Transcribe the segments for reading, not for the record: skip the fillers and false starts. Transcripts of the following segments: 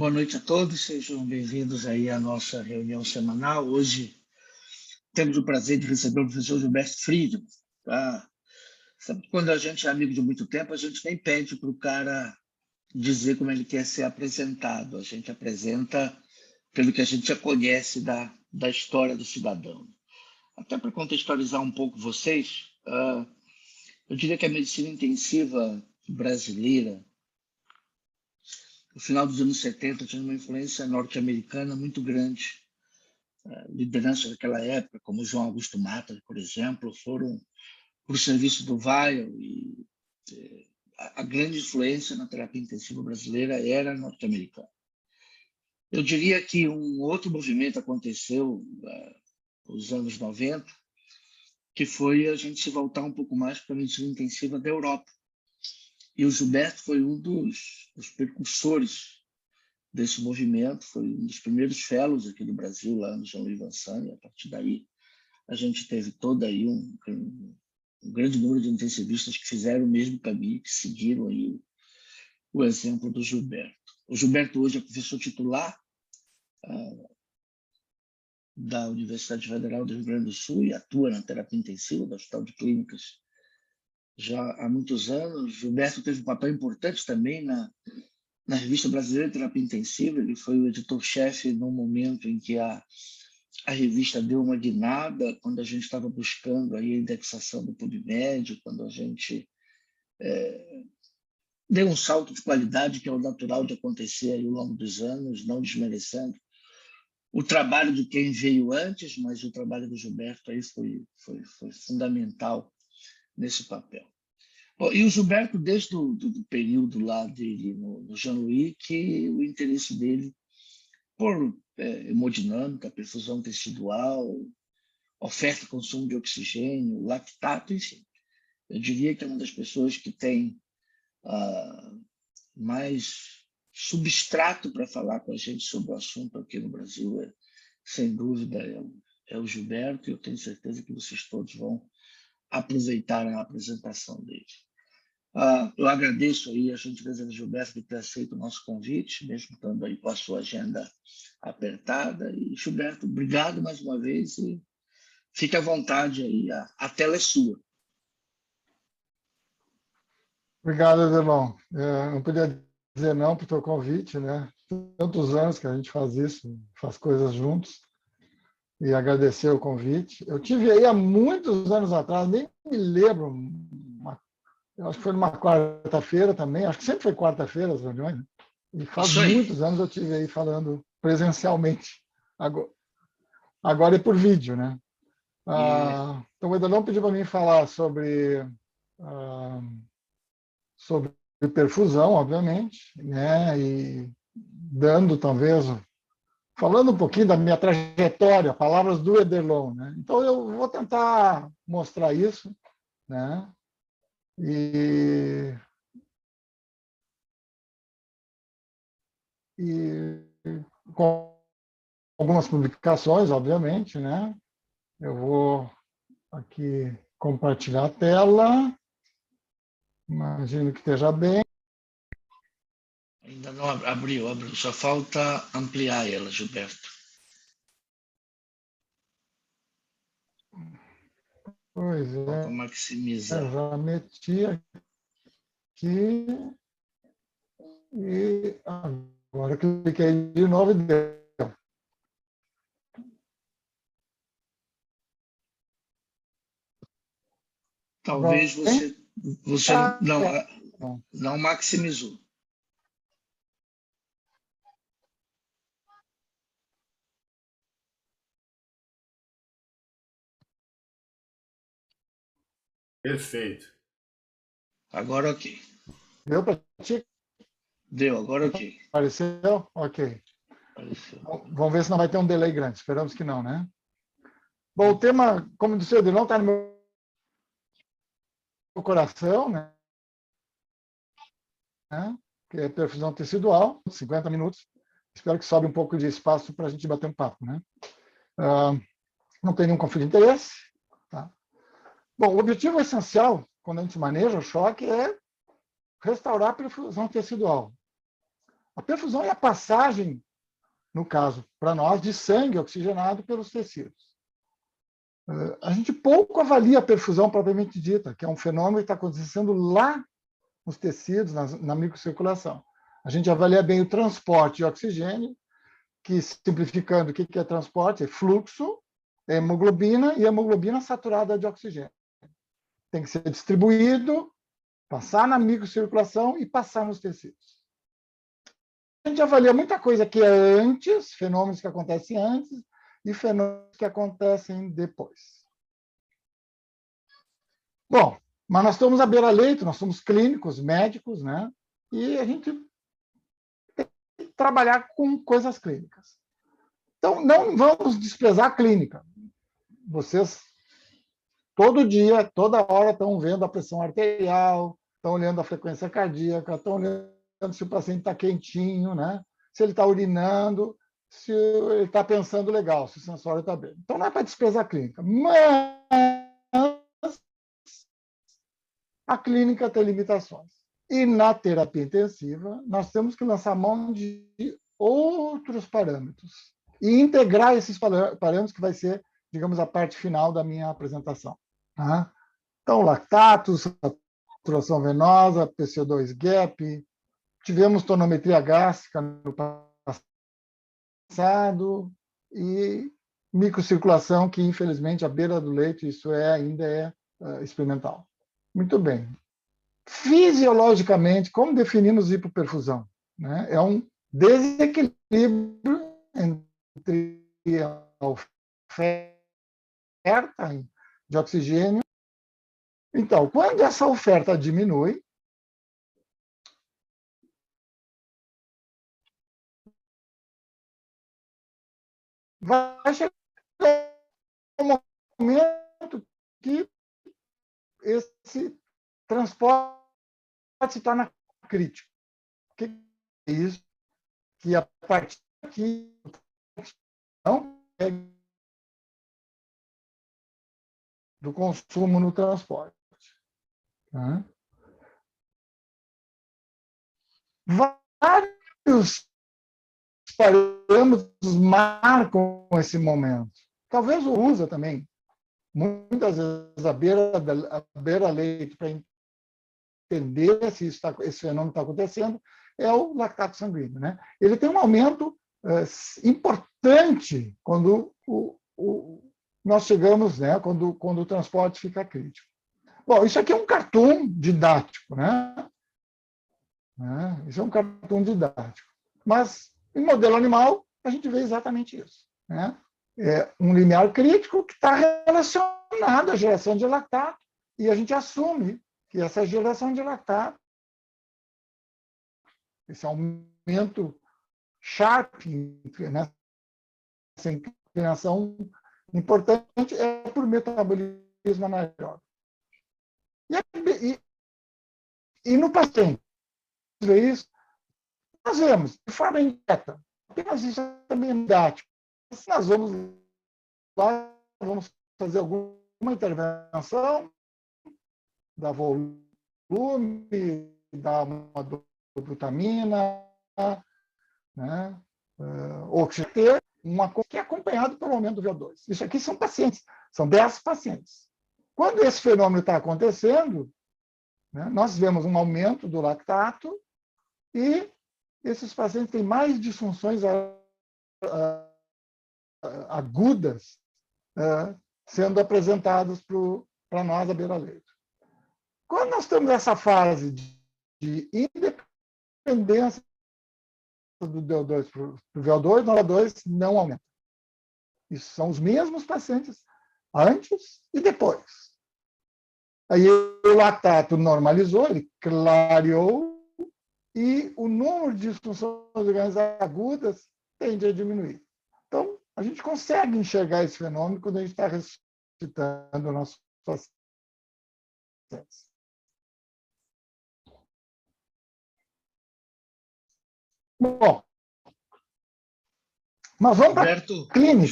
Boa noite a todos, sejam bem-vindos aí à nossa reunião semanal. Hoje temos o prazer de receber o professor Gilberto Friedman. Tá? Sabe que quando a gente é amigo de muito tempo, a gente nem pede para o cara dizer como ele quer ser apresentado. A gente apresenta pelo que a gente já conhece da história do cidadão. Até para contextualizar um pouco vocês, eu diria que a medicina intensiva brasileira, no final dos anos 70, tinha uma influência norte-americana muito grande. Lideranças daquela época, como João Augusto Mata, por exemplo, foram para o serviço do Weil, e a grande influência na terapia intensiva brasileira era norte-americana. Eu diria que um outro movimento aconteceu nos anos 90, que foi a gente se voltar um pouco mais para a medicina intensiva da Europa. E o Gilberto foi um dos precursores desse movimento, foi um dos primeiros fellows aqui do Brasil, lá no Jean-Louis Vincent, e a partir daí a gente teve todo aí um grande número de intensivistas que fizeram o mesmo caminho, que seguiram aí o exemplo do Gilberto. O Gilberto hoje é professor titular da Universidade Federal do Rio Grande do Sul e atua na terapia intensiva do Hospital de Clínicas já há muitos anos. Gilberto teve um papel importante também na Revista Brasileira de Terapia Intensiva. Ele foi o editor-chefe no momento em que a revista deu uma guinada, quando a gente estava buscando aí a indexação do PubMed, quando a gente deu um salto de qualidade que é o natural de acontecer aí ao longo dos anos, não desmerecendo o trabalho de quem veio antes, mas o trabalho do Gilberto aí foi fundamental nesse papel. Bom, e o Gilberto, desde o período lá dele no Jean-Louis, que o interesse dele por hemodinâmica, perfusão tecidual, oferta e consumo de oxigênio, lactato, enfim. Eu diria que é uma das pessoas que tem mais substrato para falar com a gente sobre o assunto aqui no Brasil, sem dúvida, é o Gilberto, e eu tenho certeza que vocês todos vão aproveitar a apresentação dele. Eu agradeço aí a gentileza do Gilberto de ter aceito o nosso convite, mesmo estando aí com a sua agenda apertada. E, Gilberto, obrigado mais uma vez e fique à vontade aí, a tela é sua. Obrigado, Adelon. Não podia dizer não para o teu convite, né? Tantos anos que a gente faz isso, faz coisas juntos, e agradecer o convite. Eu tive aí há muitos anos atrás, nem me lembro, eu acho que foi numa quarta-feira também, acho que sempre foi quarta-feira as reuniões, né? E faz muitos anos eu tive aí falando presencialmente. Agora é por vídeo, né? Então, o Adelon pediu para mim falar sobre perfusão, obviamente, né? E dando, talvez, falando um pouquinho da minha trajetória, palavras do Adelon, né? Então, eu vou tentar mostrar isso, né? E com algumas publicações, obviamente, né? Eu vou aqui compartilhar a tela. Imagino que esteja bem. Ainda não abriu. Só falta ampliar ela, Gilberto. Pois é. Falta maximizar. Já meti aqui e agora cliquei de novo e deu. Talvez você não maximizou. Perfeito. Agora ok. Deu para ti? Deu, agora ok. Apareceu? Ok. Apareceu. Vamos ver se não vai ter um delay grande. Esperamos que não, né? Bom, o tema, como disse o Adelon, está no meu coração, né? Que é perfusão tecidual, 50 minutos. Espero que sobe um pouco de espaço para a gente bater um papo, né? Não tem nenhum conflito de interesse. Tá? Bom, o objetivo essencial, quando a gente maneja o choque, é restaurar a perfusão tecidual. A perfusão é a passagem, no caso, para nós, de sangue oxigenado pelos tecidos. A gente pouco avalia a perfusão propriamente dita, que é um fenômeno que está acontecendo lá nos tecidos, na microcirculação. A gente avalia bem o transporte de oxigênio, que, simplificando, o que é transporte? É fluxo, é hemoglobina e hemoglobina saturada de oxigênio. Tem que ser distribuído, passar na microcirculação e passar nos tecidos. A gente avalia muita coisa que é antes, fenômenos que acontecem antes e fenômenos que acontecem depois. Bom, mas nós estamos à beira-leito, nós somos clínicos, médicos, né? E a gente tem que trabalhar com coisas clínicas. Então, não vamos desprezar a clínica. Vocês, todo dia, toda hora, estão vendo a pressão arterial, estão olhando a frequência cardíaca, estão olhando se o paciente está quentinho, né? Se ele está urinando, se ele está pensando legal, se o sensório está bem. Então, não é para desprezar a clínica. Mas a clínica tem limitações. E na terapia intensiva, nós temos que lançar mão de outros parâmetros e integrar esses parâmetros, que vai ser, digamos, a parte final da minha apresentação. Tá? Então, lactatos, saturação venosa, PCO2-GAP, tivemos tonometria gástrica no passado e microcirculação, que, infelizmente, à beira do leito, isso ainda é experimental. Muito bem. Fisiologicamente, como definimos hipoperfusão? Né? É um desequilíbrio entre a oferta de oxigênio. Então, quando essa oferta diminui, vai chegar um momento que esse transporte se torna crítico. O que é isso? Que a partir daqui não é do consumo no transporte. Tá? Vários parâmetros marcam esse momento. Talvez o usa também. Muitas vezes a beira-leito para entender se esse fenômeno está acontecendo é o lactato sanguíneo. Né? Ele tem um aumento importante quando nós chegamos, né, quando o transporte fica crítico. Bom, isso aqui é um cartoon didático, né? Isso é um cartoon didático. Mas, em modelo animal, a gente vê exatamente isso. Né? É um limiar crítico que está relacionado à geração de lactato, e a gente assume que essa geração de lactato, esse aumento sharp, né, essa inclinação importante, é por metabolismo anaeróbico. E no paciente, isso, nós vemos, de forma indireta, apenas isso é também didático. Se nós vamos lá, vamos fazer alguma intervenção, dar volume, dar uma glutamina, né? Ou que ter uma coisa que é acompanhado pelo aumento do VO2. Isso aqui são pacientes, são 10 pacientes. Quando esse fenômeno está acontecendo, né, nós vemos um aumento do lactato e esses pacientes têm mais disfunções agudas sendo apresentadas para nós à beira-leito. Quando nós temos essa fase de independência do VO2 para o VO2, o VO2 não aumenta. Isso são os mesmos pacientes antes e depois. Aí o lactato normalizou, ele clareou, e o número de disfunções orgânicas agudas tende a diminuir. Então, a gente consegue enxergar esse fenômeno quando a gente está ressuscitando o nosso paciente. Bom, mas vamos para a clínica.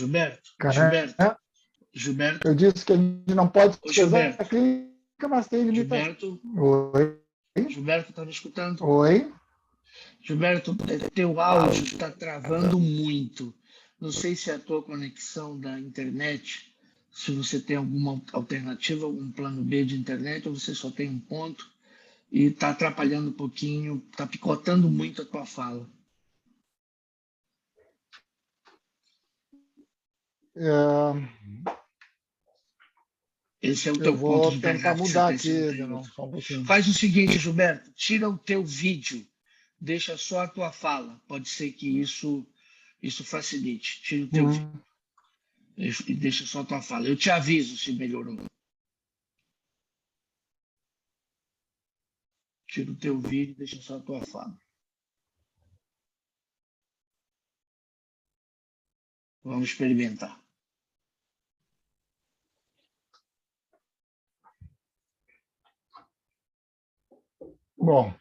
Gilberto. Eu disse que a gente não pode desprezar a clínica, mas tem limitação. Gilberto. Oi. Gilberto, está me escutando? Oi. Gilberto, teu áudio está travando muito. Não sei se é a tua conexão da internet, se você tem alguma alternativa, algum plano B de internet, ou você só tem um ponto e está atrapalhando um pouquinho, está picotando muito a tua fala. Esse é o Eu teu ponto vou de tentar internet que você mudar tem, se não aqui, tem não, outro. só um pouquinho. Faz o seguinte, Gilberto, tira o teu vídeo, deixa só a tua fala. Pode ser que isso facilite. Tira o teu vídeo e deixa só a tua fala. Eu te aviso se melhorou. Tira o teu vídeo e deixa só a tua fala. Vamos experimentar. Bom,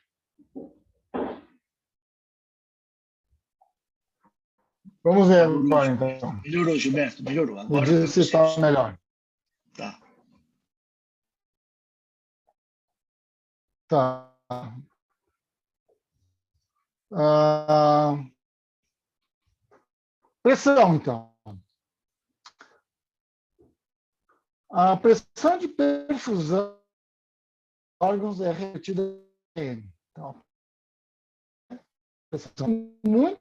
vamos ver Melhorou, agora, Gilberto. então. Melhorou, Gilberto. Melhorou. Me Agora diz está se está 100%. melhor. Tá. Tá. Ah, pressão, então. A pressão de perfusão de órgãos é repetida em M. Então, pressão muito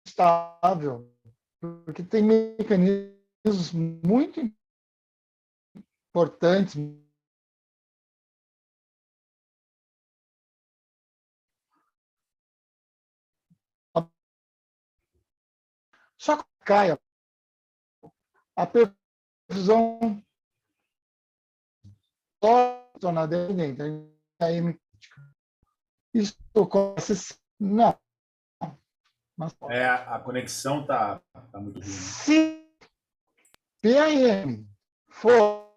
estável, porque tem mecanismos muito importantes. Só que cai a perfusão tornada dependente, a M crítica. Isso ocorre, não. Mas, A conexão tá muito ruim. se PAM for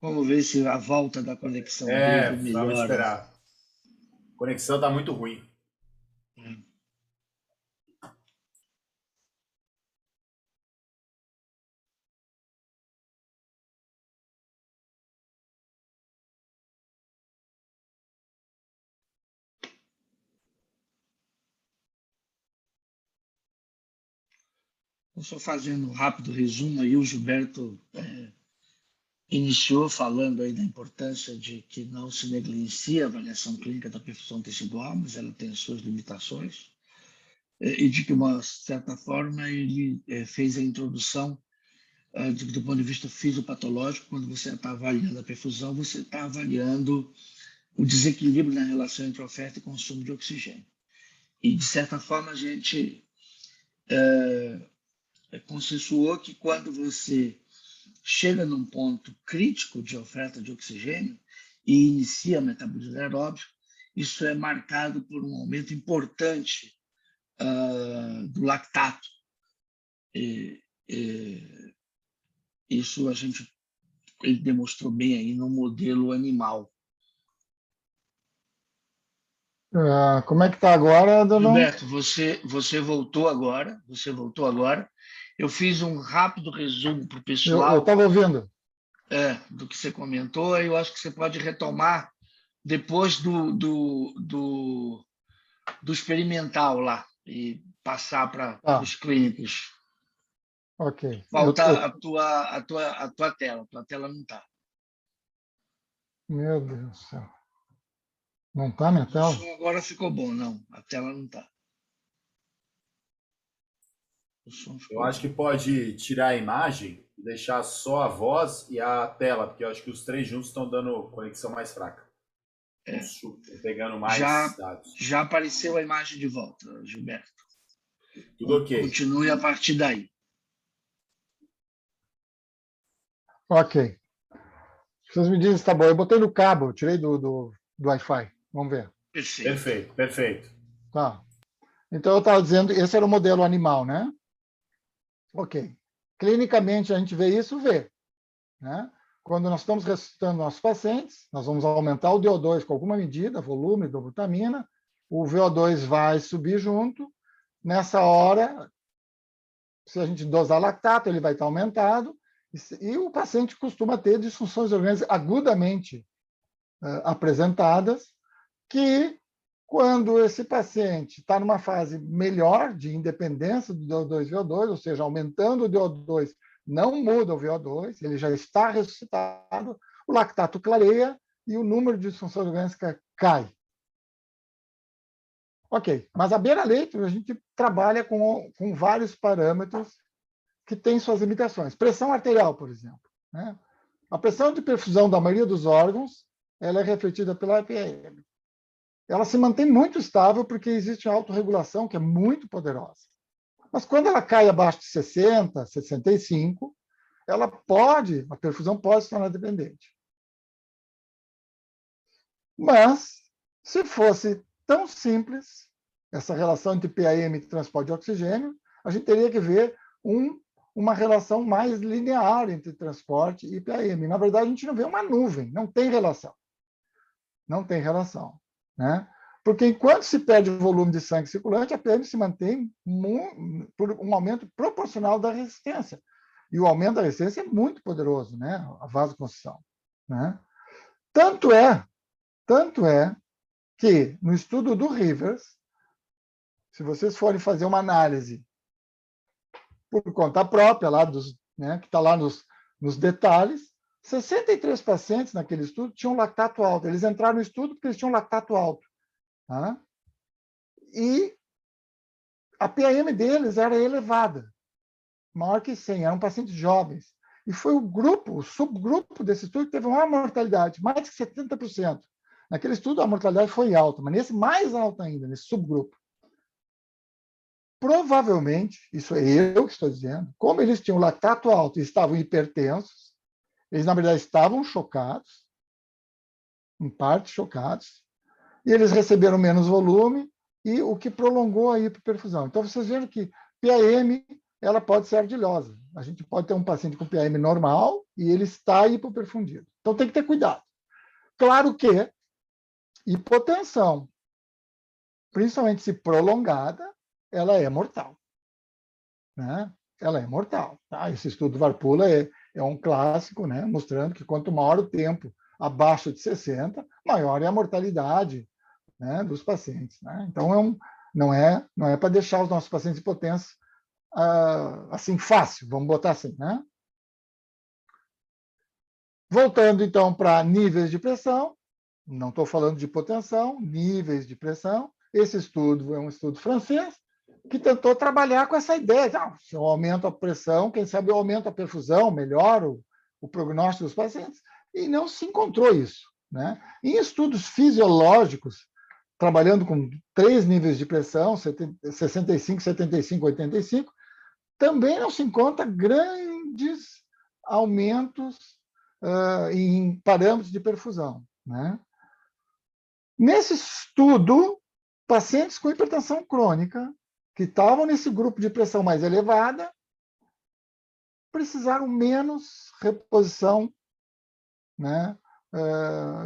Vamos ver se a volta da conexão dele Vamos melhora. esperar. A conexão tá muito ruim. Só fazendo um rápido resumo aí, o Gilberto iniciou falando aí da importância de que não se negligencia a avaliação clínica da perfusão tecidual, mas ela tem as suas limitações, e de que, de uma certa forma, ele fez a introdução do ponto de vista fisiopatológico. Quando você está avaliando a perfusão, você está avaliando o desequilíbrio na relação entre oferta e consumo de oxigênio. E, de certa forma, a gente consensuou que quando você chega num ponto crítico de oferta de oxigênio e inicia metabolismo aeróbio, isso é marcado por um aumento importante do lactato. Isso ele demonstrou bem aí no modelo animal. Como é que está agora, Danão? Gilberto, você voltou agora. Eu fiz um rápido resumo para o Eu pessoal estava ouvindo. do que você comentou. Eu acho que você pode retomar depois do experimental lá e passar para os clínicos. Ok. Falta a tua tela. A tua tela não está. Meu Deus do céu. Não está minha tela? O som agora ficou bom, não. A tela não está. Eu acho que pode tirar a imagem e deixar só a voz e a tela, porque eu acho que os três juntos estão dando conexão mais fraca. Pegando mais dados. Já apareceu a imagem de volta, Gilberto. Tudo ok. Continue a partir daí. Ok. Vocês me dizem se está bom. Eu botei no cabo, tirei do Wi-Fi. Vamos ver. Perfeito. Tá. Então, eu estava dizendo, esse era o modelo animal, né? Ok. Clinicamente, a gente vê isso, né? Quando nós estamos ressuscitando nossos pacientes, nós vamos aumentar o DO2 com alguma medida, volume, dobutamina, o VO2 vai subir junto. Nessa hora, se a gente dosar lactato, ele vai estar aumentado, e o paciente costuma ter disfunções orgânicas agudamente apresentadas, que, quando esse paciente está numa fase melhor de independência do DO2 e VO2, ou seja, aumentando o DO2, não muda o VO2, ele já está ressuscitado, o lactato clareia e o número de disfunções orgânicas cai. Ok, mas a beira-leito a gente trabalha com vários parâmetros que têm suas limitações. Pressão arterial, por exemplo, né? A pressão de perfusão da maioria dos órgãos ela é refletida pela APM. Ela se mantém muito estável porque existe uma autorregulação que é muito poderosa. Mas quando ela cai abaixo de 60, 65, a perfusão pode se tornar dependente. Mas, se fosse tão simples, essa relação entre PAM e transporte de oxigênio, a gente teria que ver uma relação mais linear entre transporte e PAM. Na verdade, a gente não vê uma nuvem, não tem relação. Não tem relação, né? Porque enquanto se perde o volume de sangue circulante, a PM se mantém por um aumento proporcional da resistência. E o aumento da resistência é muito poderoso, né? A vasoconstrição, né? Tanto é que no estudo do Rivers, se vocês forem fazer uma análise por conta própria, lá né, que está lá nos detalhes, 63 pacientes naquele estudo tinham lactato alto. Eles entraram no estudo porque eles tinham lactato alto. Tá? E a PAM deles era elevada, maior que 100, eram pacientes jovens. E foi o subgrupo desse estudo que teve uma mortalidade, mais de 70%. Naquele estudo a mortalidade foi alta, mas nesse mais alta ainda, nesse subgrupo. Provavelmente, isso é eu que estou dizendo, como eles tinham lactato alto e estavam hipertensos, eles, na verdade, estavam chocados, em parte chocados, e eles receberam menos volume, e o que prolongou a hiperperfusão. Então, vocês veem que PAM ela pode ser ardilosa. A gente pode ter um paciente com PAM normal e ele está hipoperfundido. Então, tem que ter cuidado. Claro que hipotensão, principalmente se prolongada, ela é mortal. Né? Ela é mortal. Tá? Esse estudo do Varpula é um clássico, né? Mostrando que quanto maior o tempo abaixo de 60, maior é a mortalidade, né, dos pacientes. Né? Então, não é para deixar os nossos pacientes hipotensos assim fácil, vamos botar assim. Né? Voltando, então, para níveis de pressão, não estou falando de hipotensão, níveis de pressão. Esse estudo é um estudo francês que tentou trabalhar com essa ideia. Se eu aumento a pressão, quem sabe eu aumento a perfusão, melhoro o prognóstico dos pacientes. E não se encontrou isso. Né? Em estudos fisiológicos, trabalhando com 3 níveis de pressão, 65, 75, 85, também não se encontra grandes aumentos em parâmetros de perfusão. Né? Nesse estudo, pacientes com hipertensão crônica, que estavam nesse grupo de pressão mais elevada, precisaram menos reposição, né,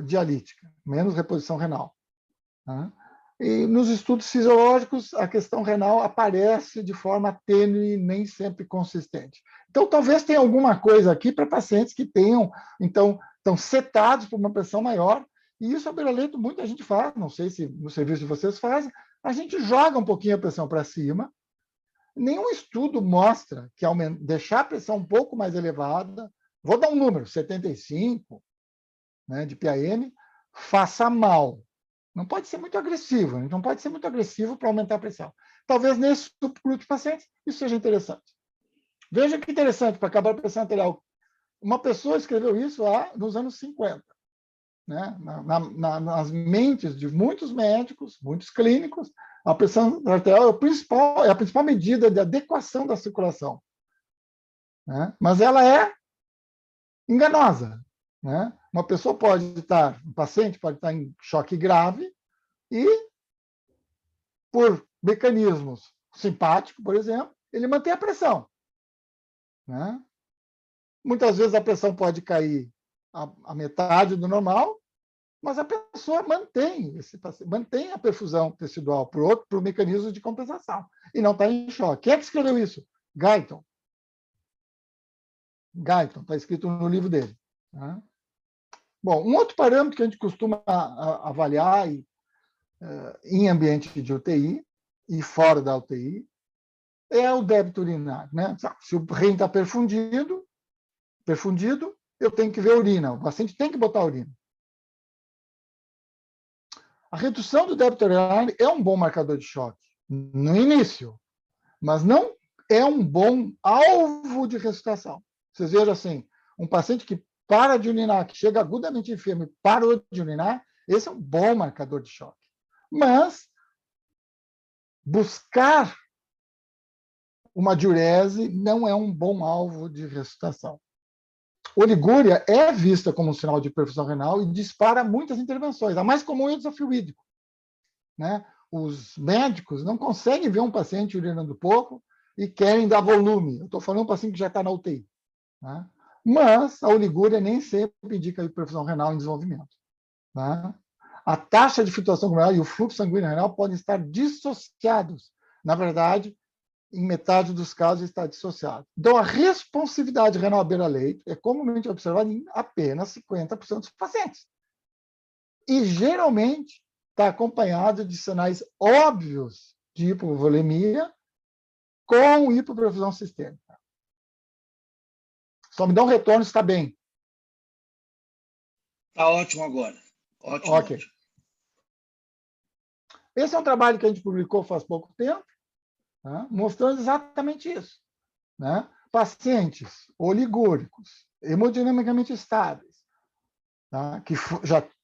dialítica, menos reposição renal. Né? E nos estudos fisiológicos, a questão renal aparece de forma tênue, nem sempre consistente. Então, talvez tenha alguma coisa aqui para pacientes que estão setados por uma pressão maior, e isso, à beira-leito, muita gente faz, não sei se no serviço de vocês fazem, a gente joga um pouquinho a pressão para cima. Nenhum estudo mostra que deixar a pressão um pouco mais elevada, vou dar um número, 75, né, de PAM, faça mal. Não pode ser muito agressivo, a gente não pode ser muito agressivo para aumentar a pressão. Talvez nesse subgrupo de pacientes isso seja interessante. Veja que interessante, para acabar a pressão arterial. Uma pessoa escreveu isso lá nos anos 50. Né? Nas mentes de muitos médicos, muitos clínicos, a pressão arterial é a principal medida de adequação da circulação. Né? Mas ela é enganosa. Né? Um paciente pode estar em choque grave e, por mecanismos simpáticos, por exemplo, ele mantém a pressão. Né? Muitas vezes a pressão pode cair a metade do normal, mas a pessoa mantém a perfusão tecidual por mecanismo de compensação e não está em choque. Quem é que escreveu isso? Guyton. Guyton, está escrito no livro dele. Tá? Bom, um outro parâmetro que a gente costuma avaliar em ambiente de UTI e fora da UTI é o débito urinário. Né? Se o rim está perfundido, eu tenho que ver a urina. O paciente tem que botar a urina. A redução do débito urinário é um bom marcador de choque no início, mas não é um bom alvo de ressuscitação. Vocês vejam assim, um paciente que para de urinar, que chega agudamente enfermo e parou de urinar, esse é um bom marcador de choque. Mas buscar uma diurese não é um bom alvo de ressuscitação. Oligúria é vista como um sinal de perfusão renal e dispara muitas intervenções. A mais comum é o desafio hídrico. Né? Os médicos não conseguem ver um paciente urinando pouco e querem dar volume. Eu estou falando de um paciente que já está na UTI. Né? Mas a oligúria nem sempre indica hiperfusão renal em desenvolvimento. Né? A taxa de filtração glomerular e o fluxo sanguíneo renal podem estar dissociados. Na verdade, em metade dos casos está dissociado. Então, a responsividade renal à beira-leito é comumente observada em apenas 50% dos pacientes. E, geralmente, está acompanhado de sinais óbvios de hipovolemia com hipoperfusão sistêmica. Só me dá um retorno se está bem. Está ótimo agora. Ótimo, ok. Ótimo. Esse é um trabalho que a gente publicou faz pouco tempo, né, mostrando exatamente isso. Né? Pacientes oligúricos, hemodinamicamente estáveis, tá? Que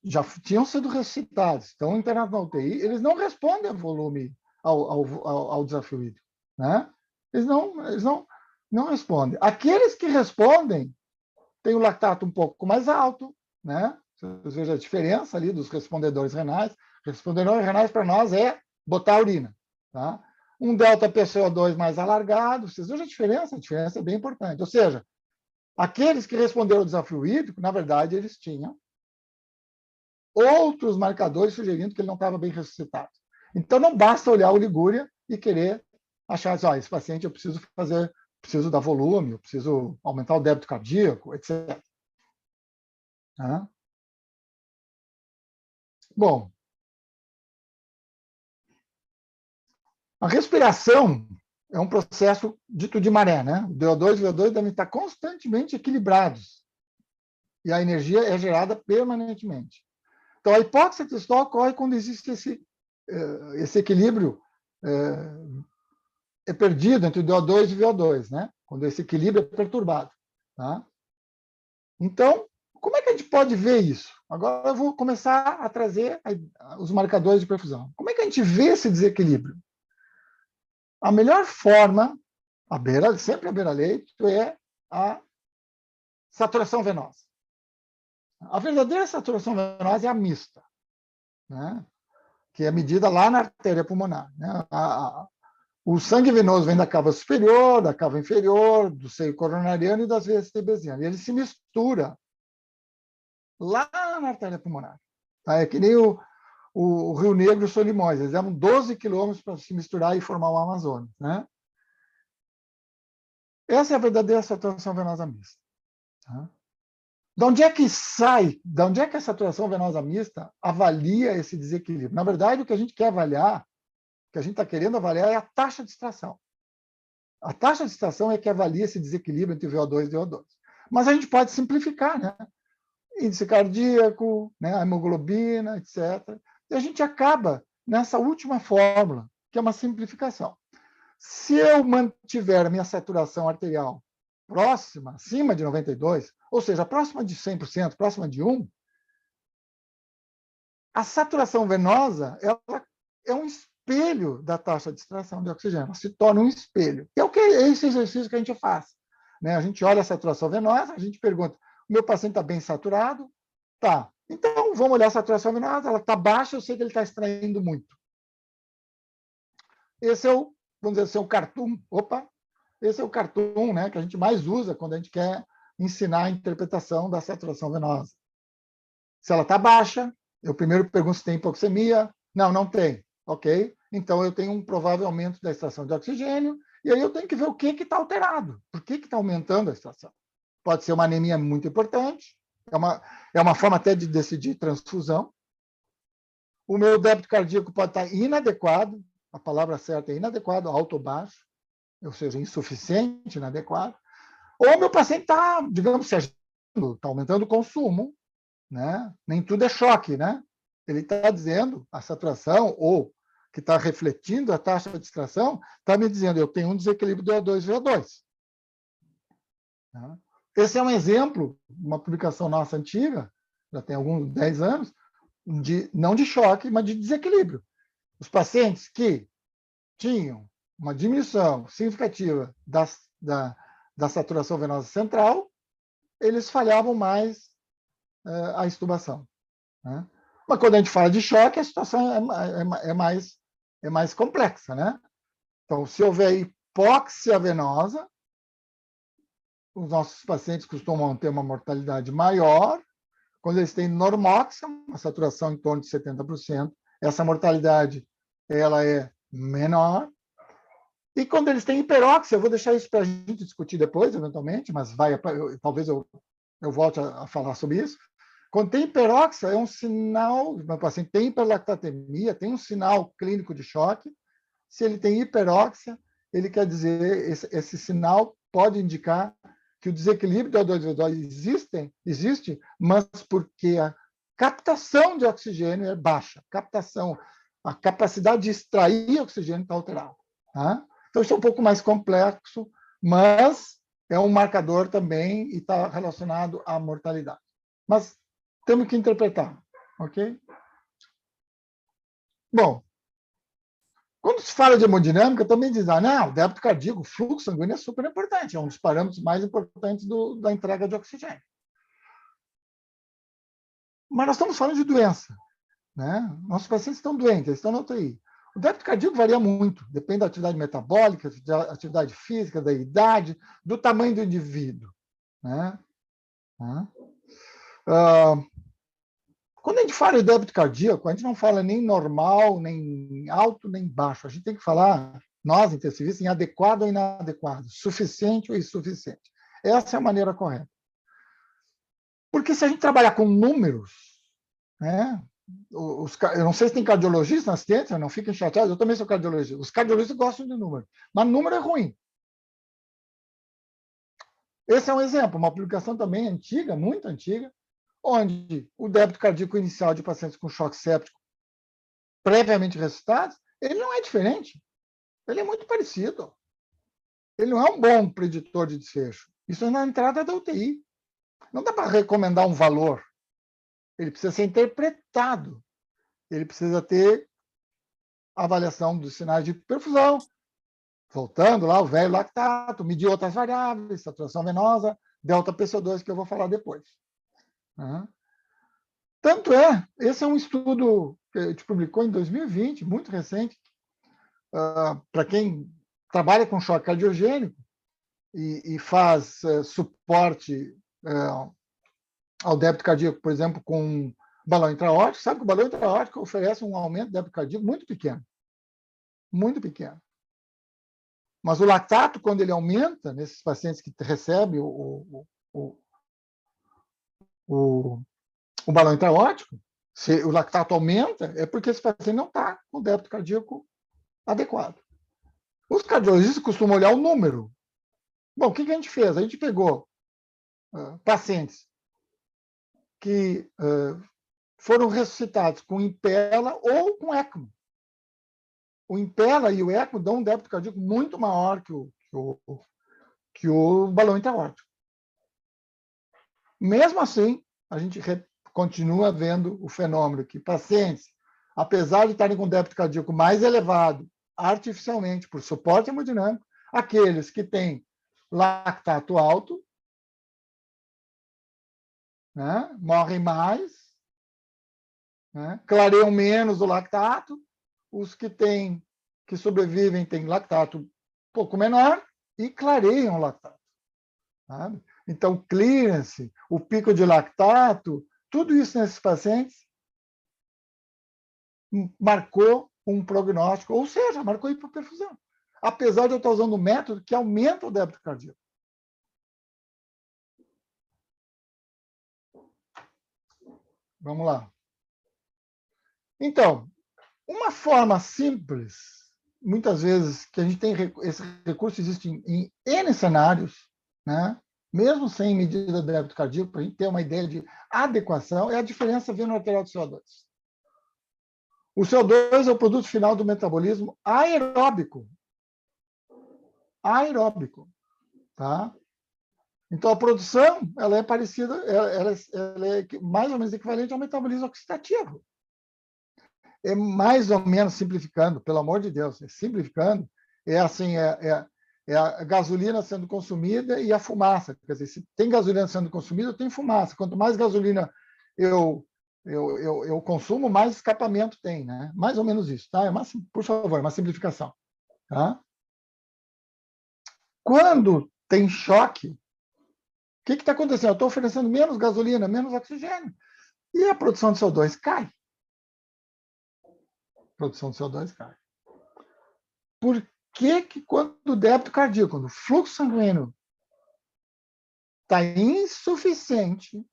já tinham sido ressuscitados, estão internados na UTI, eles não respondem ao volume, ao desafio hídrico. Né? Eles não respondem. Aqueles que respondem têm o lactato um pouco mais alto, né? Vocês vejam a diferença ali dos respondedores renais. Respondedores renais, para nós, é botar a urina. Tá? Um delta PCO2 mais alargado. Vocês vejam a diferença? A diferença é bem importante. Ou seja, aqueles que responderam ao desafio hídrico, na verdade, eles tinham outros marcadores sugerindo que ele não estava bem ressuscitado. Então, não basta olhar a oligúria e querer achar assim, esse paciente eu preciso dar volume, eu preciso aumentar o débito cardíaco, etc. Tá? Bom, a respiração é um processo dito de maré, né? O DO2 e o VO2 devem estar constantemente equilibrados e a energia é gerada permanentemente. Então, a hipóxia textual ocorre quando existe esse equilíbrio é perdido entre o DO2 e o VO2, né? Quando esse equilíbrio é perturbado. Tá? Então, como é que a gente pode ver isso? Agora eu vou começar a trazer os marcadores de perfusão. Como é que a gente vê esse desequilíbrio? A melhor forma, sempre a beira-leito, é a saturação venosa. A verdadeira saturação venosa é a mista, né? Que é medida lá na artéria pulmonar. Né? O sangue venoso vem da cava superior, da cava inferior, do seio coronariano e das veias tebesianas. E ele se mistura lá na artéria pulmonar. Tá? É que nem o Rio Negro e o Solimões. Eles levam 12 quilômetros para se misturar e formar o Amazonas. Né? Essa é a verdadeira saturação venosa mista. Tá? De onde é que a saturação venosa mista avalia esse desequilíbrio? Na verdade, o que a gente quer avaliar, o que a gente está querendo avaliar é a taxa de extração. A taxa de extração é que avalia esse desequilíbrio entre VO2 e DO2. Mas a gente pode simplificar, né? Índice cardíaco, né? A hemoglobina, etc. E a gente acaba nessa última fórmula, que é uma simplificação. Se eu mantiver a minha saturação arterial próxima, acima de 92, ou seja, próxima de 100%, próxima de 1, a saturação venosa ela é um espelho da taxa de extração de oxigênio, ela se torna um espelho. É esse exercício que a gente faz. Né? A gente olha a saturação venosa, a gente pergunta, o meu paciente está bem saturado? Tá. Então, vamos olhar a saturação venosa, ela está baixa, eu sei que ele está extraindo muito. Esse é vamos dizer assim, o cartoon. Esse é o cartoon, né, que a gente mais usa quando a gente quer ensinar a interpretação da saturação venosa. Se ela está baixa, Eu primeiro pergunto se tem hipoxemia. Não, não tem. Ok. Então, eu tenho um provável aumento da extração de oxigênio, e aí eu tenho que ver o que está alterado. Por que está aumentando a extração? Pode ser uma anemia muito importante, é uma forma até de decidir transfusão. O meu débito cardíaco pode estar inadequado, a palavra certa é inadequado, alto ou baixo, ou seja, insuficiente, inadequado. Ou meu paciente está, digamos, se agitando, está aumentando o consumo, né? Nem tudo é choque, né? Ele está dizendo a saturação, ou que está refletindo a taxa de extração, está me dizendo eu tenho um desequilíbrio do O2-VO2. Esse é um exemplo, uma publicação nossa antiga, já tem alguns 10 anos, não de choque, mas de desequilíbrio. Os pacientes que tinham uma diminuição significativa da saturação venosa central, eles falhavam mais a extubação. Né? Mas quando a gente fala de choque, a situação é mais complexa. Né? Então, se houver hipóxia venosa, os nossos pacientes costumam ter uma mortalidade maior. Quando eles têm normóxia, uma saturação em torno de 70%, essa mortalidade ela é menor. E quando eles têm hiperóxia, eu vou deixar isso para a gente discutir depois, eventualmente, mas talvez eu volte a falar sobre isso. Quando tem hiperóxia, é um sinal, o paciente tem hiperlactatemia, tem um sinal clínico de choque. Se ele tem hiperóxia, ele quer dizer, esse sinal pode indicar que o desequilíbrio do O2-VO2 existe, mas porque a captação de oxigênio é baixa. A capacidade de extrair oxigênio está alterada. Tá? Então, isso é um pouco mais complexo, mas é um marcador também e está relacionado à mortalidade. Mas temos que interpretar, ok? Bom, quando se fala de hemodinâmica, também diz, não, o débito cardíaco, o fluxo sanguíneo é super importante, é um dos parâmetros mais importantes da entrega de oxigênio. Mas nós estamos falando de doença. Né? Nossos pacientes estão doentes, eles estão na UTI. O débito cardíaco varia muito, depende da atividade metabólica, da atividade física, da idade, do tamanho do indivíduo. Né? Quando a gente fala de débito cardíaco, a gente não fala nem normal, nem alto, nem baixo. A gente tem que falar, nós, intensivistas, em adequado ou inadequado, suficiente ou insuficiente. Essa é a maneira correta. Porque se a gente trabalhar com números, né? Eu não sei se tem cardiologista na assistência, não fiquem chateados, eu também sou cardiologista. Os cardiologistas gostam de número, mas número é ruim. Esse é um exemplo, uma publicação também antiga, muito antiga, onde o débito cardíaco inicial de pacientes com choque séptico previamente ressuscitados, ele não é diferente. Ele é muito parecido. Ele não é um bom preditor de desfecho. Isso é na entrada da UTI. Não dá para recomendar um valor. Ele precisa ser interpretado. Ele precisa ter avaliação dos sinais de perfusão, voltando lá, o velho lactato, medir outras variáveis, saturação venosa, delta PCO2, que eu vou falar depois. Tanto esse é um estudo que a gente publicou em 2020, muito recente, para quem trabalha com choque cardiogênico e faz suporte ao débito cardíaco, por exemplo, com balão intraórtico, sabe que o balão intraórtico oferece um aumento do débito cardíaco muito pequeno. Muito pequeno. Mas o lactato, quando ele aumenta, nesses pacientes que recebem o balão intraórtico, se o lactato aumenta, é porque esse paciente não está com o débito cardíaco adequado. Os cardiologistas costumam olhar o número. Bom, o que a gente fez? A gente pegou pacientes que foram ressuscitados com Impella ou com ECMO. O Impella e o ECMO dão um débito cardíaco muito maior que o balão intraórtico. Mesmo assim, a gente continua vendo o fenômeno que pacientes, apesar de estarem com débito cardíaco mais elevado artificialmente por suporte hemodinâmico, aqueles que têm lactato alto, né, morrem mais, né, clareiam menos o lactato, os que sobrevivem têm lactato um pouco menor e clareiam o lactato. Sabe? Então, clearance, o pico de lactato, tudo isso nesses pacientes marcou um prognóstico, ou seja, marcou hipoperfusão. Apesar de eu estar usando um método que aumenta o débito cardíaco. Vamos lá. Então, uma forma simples, muitas vezes, que a gente tem, esse recurso existe em N cenários, né? Mesmo sem medida de débito cardíaco, para a gente ter uma ideia de adequação, é a diferença veno-arterial do CO2. O CO2 é o produto final do metabolismo aeróbico. Aeróbico. Tá? Então, a produção ela é parecida, ela é mais ou menos equivalente ao metabolismo oxidativo. É mais ou menos simplificando, pelo amor de Deus, simplificando, é assim, é a gasolina sendo consumida e a fumaça. Quer dizer, se tem gasolina sendo consumida, tem fumaça. Quanto mais gasolina eu consumo, mais escapamento tem, né? Mais ou menos isso, tá? Por favor, uma simplificação, tá? Quando tem choque, o que está acontecendo? Eu estou oferecendo menos gasolina, menos oxigênio, e a produção de CO2 cai. A produção de CO2 cai. Por que quando o débito cardíaco, quando o fluxo sanguíneo está insuficiente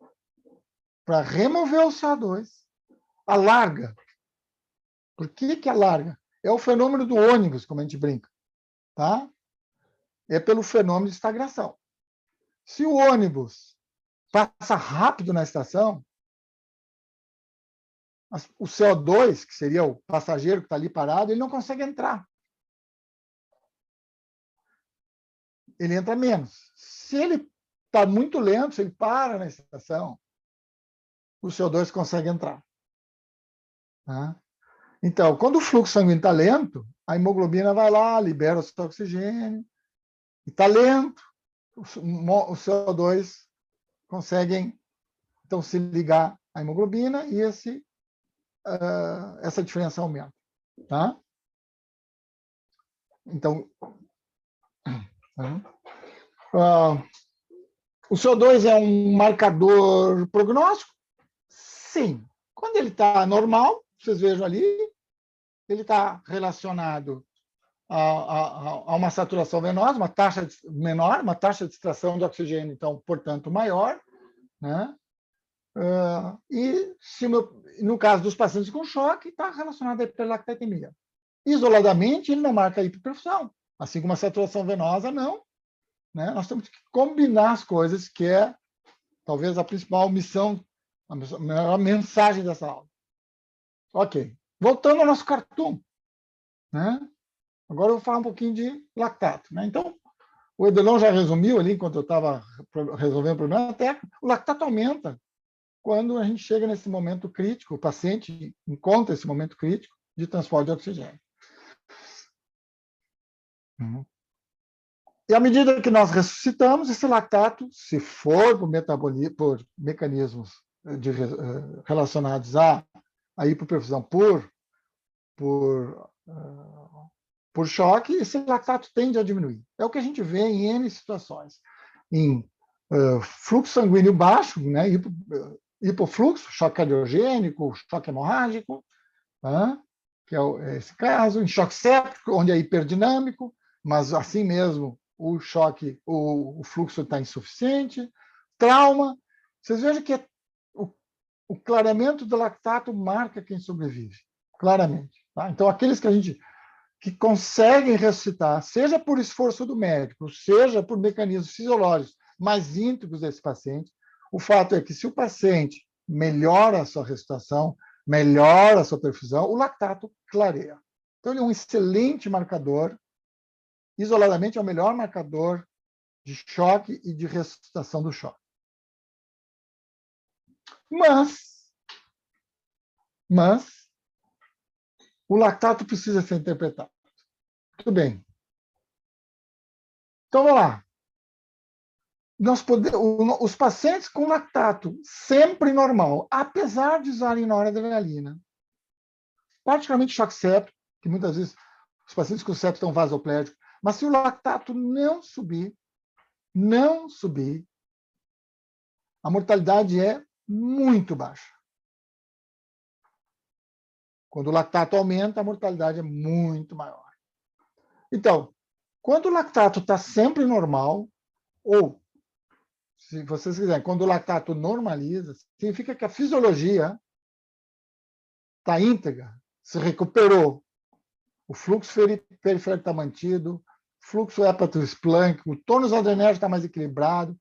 para remover o CO2, alarga? Por que alarga? É o fenômeno do ônibus, como a gente brinca, tá? É pelo fenômeno de estagnação. Se o ônibus passa rápido na estação, o CO2, que seria o passageiro que está ali parado, ele não consegue entrar. Ele entra menos. Se ele está muito lento, se ele para na estação, o CO2 consegue entrar. Tá? Então, quando o fluxo sanguíneo está lento, a hemoglobina vai lá, libera o seu oxigênio, e está lento, o CO2 conseguem, então, se ligar à hemoglobina e essa diferença aumenta. Tá? Então, o CO2 é um marcador prognóstico? Sim. Quando ele está normal, vocês vejam ali, ele está relacionado a uma saturação venosa, uma taxa menor, uma taxa de extração de oxigênio, então, portanto, maior. Né? E no caso dos pacientes com choque, está relacionado à hiperlactatemia. Isoladamente, ele não marca a hiperperfusão, assim como a saturação venosa, não. Né? Nós temos que combinar as coisas, que é talvez a principal missão, a maior mensagem dessa aula. Ok. Voltando ao nosso cartoon. Né? Agora eu vou falar um pouquinho de lactato. Né? Então, o Edelon já resumiu ali, enquanto eu estava resolvendo o problema técnico, o lactato aumenta quando a gente chega nesse momento crítico, o paciente encontra esse momento crítico de transporte de oxigênio. E à medida que nós ressuscitamos, esse lactato, se for por mecanismos relacionados à hipoperfusão por choque, esse lactato tende a diminuir. É o que a gente vê em N situações. Em fluxo sanguíneo baixo, né, hipofluxo, choque cardiogênico, choque hemorrágico, que é esse caso, em choque séptico, onde é hiperdinâmico, mas assim mesmo o choque, o fluxo está insuficiente. Trauma, vocês vejam que o clareamento do lactato marca quem sobrevive, claramente. Tá? Então, aqueles que conseguem ressuscitar, seja por esforço do médico, seja por mecanismos fisiológicos mais íntegros desse paciente, o fato é que se o paciente melhora a sua ressuscitação, melhora a sua perfusão, o lactato clareia. Então, ele é um excelente marcador. Isoladamente, é o melhor marcador de choque e de ressuscitação do choque. Mas o lactato precisa ser interpretado. Muito bem. Então, vamos lá. Os pacientes com lactato sempre normal, apesar de usarem noradrenalina, particularmente choque séptico, que muitas vezes os pacientes com septo estão vasoplégicos, mas se o lactato não subir, a mortalidade é muito baixa. Quando o lactato aumenta, a mortalidade é muito maior. Então, quando o lactato está sempre normal, ou, se vocês quiserem, quando o lactato normaliza, significa que a fisiologia está íntegra, se recuperou, o fluxo periférico está mantido, o fluxo hepatoesplâncnico, o tônus adrenérgico está mais equilibrado,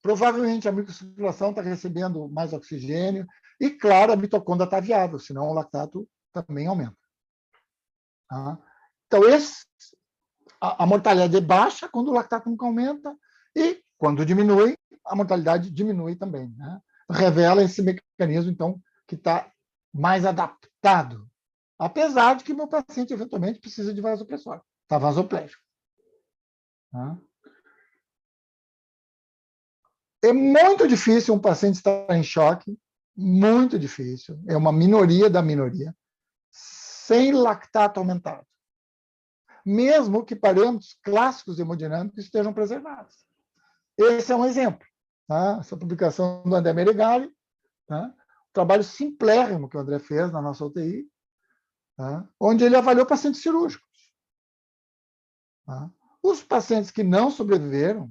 provavelmente a microcirculação está recebendo mais oxigênio e, claro, a mitocôndria está viável, senão o lactato também aumenta. Tá? Então, a mortalidade é baixa quando o lactato nunca aumenta e, quando diminui, a mortalidade diminui também. Né? Revela esse mecanismo, então, que está mais adaptado. Apesar de que meu paciente, eventualmente, precisa de vasopressor. Está vasoplégico. Tá? É muito difícil um paciente estar em choque, muito difícil. É uma minoria da minoria, sem lactato aumentado. Mesmo que parâmetros clássicos hemodinâmicos estejam preservados. Esse é um exemplo. Tá? Essa publicação do André Meregali, tá? Um trabalho simplérrimo que o André fez na nossa UTI, tá? Onde ele avaliou pacientes cirúrgicos. Tá? Os pacientes que não sobreviveram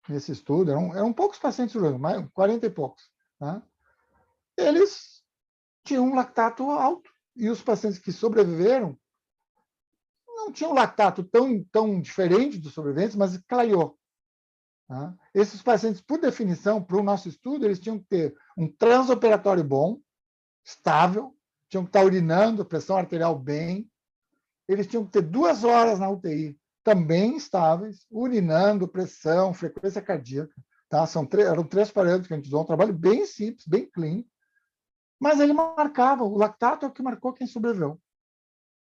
nesse estudo, eram poucos pacientes cirúrgicos, mais 40 e poucos, tá? Eles tinham um lactato alto. E os pacientes que sobreviveram não tinham lactato tão diferente dos sobreviventes, mas clareou. Tá? Esses pacientes, por definição, para o nosso estudo, eles tinham que ter um transoperatório bom, estável, tinham que estar urinando, pressão arterial bem, eles tinham que ter 2 horas na UTI, também estáveis, urinando, pressão, frequência cardíaca. Tá? Eram 3 parâmetros que a gente usou, um trabalho bem simples, bem clínico, mas ele marcava, o lactato é o que marcou quem sobreviveu.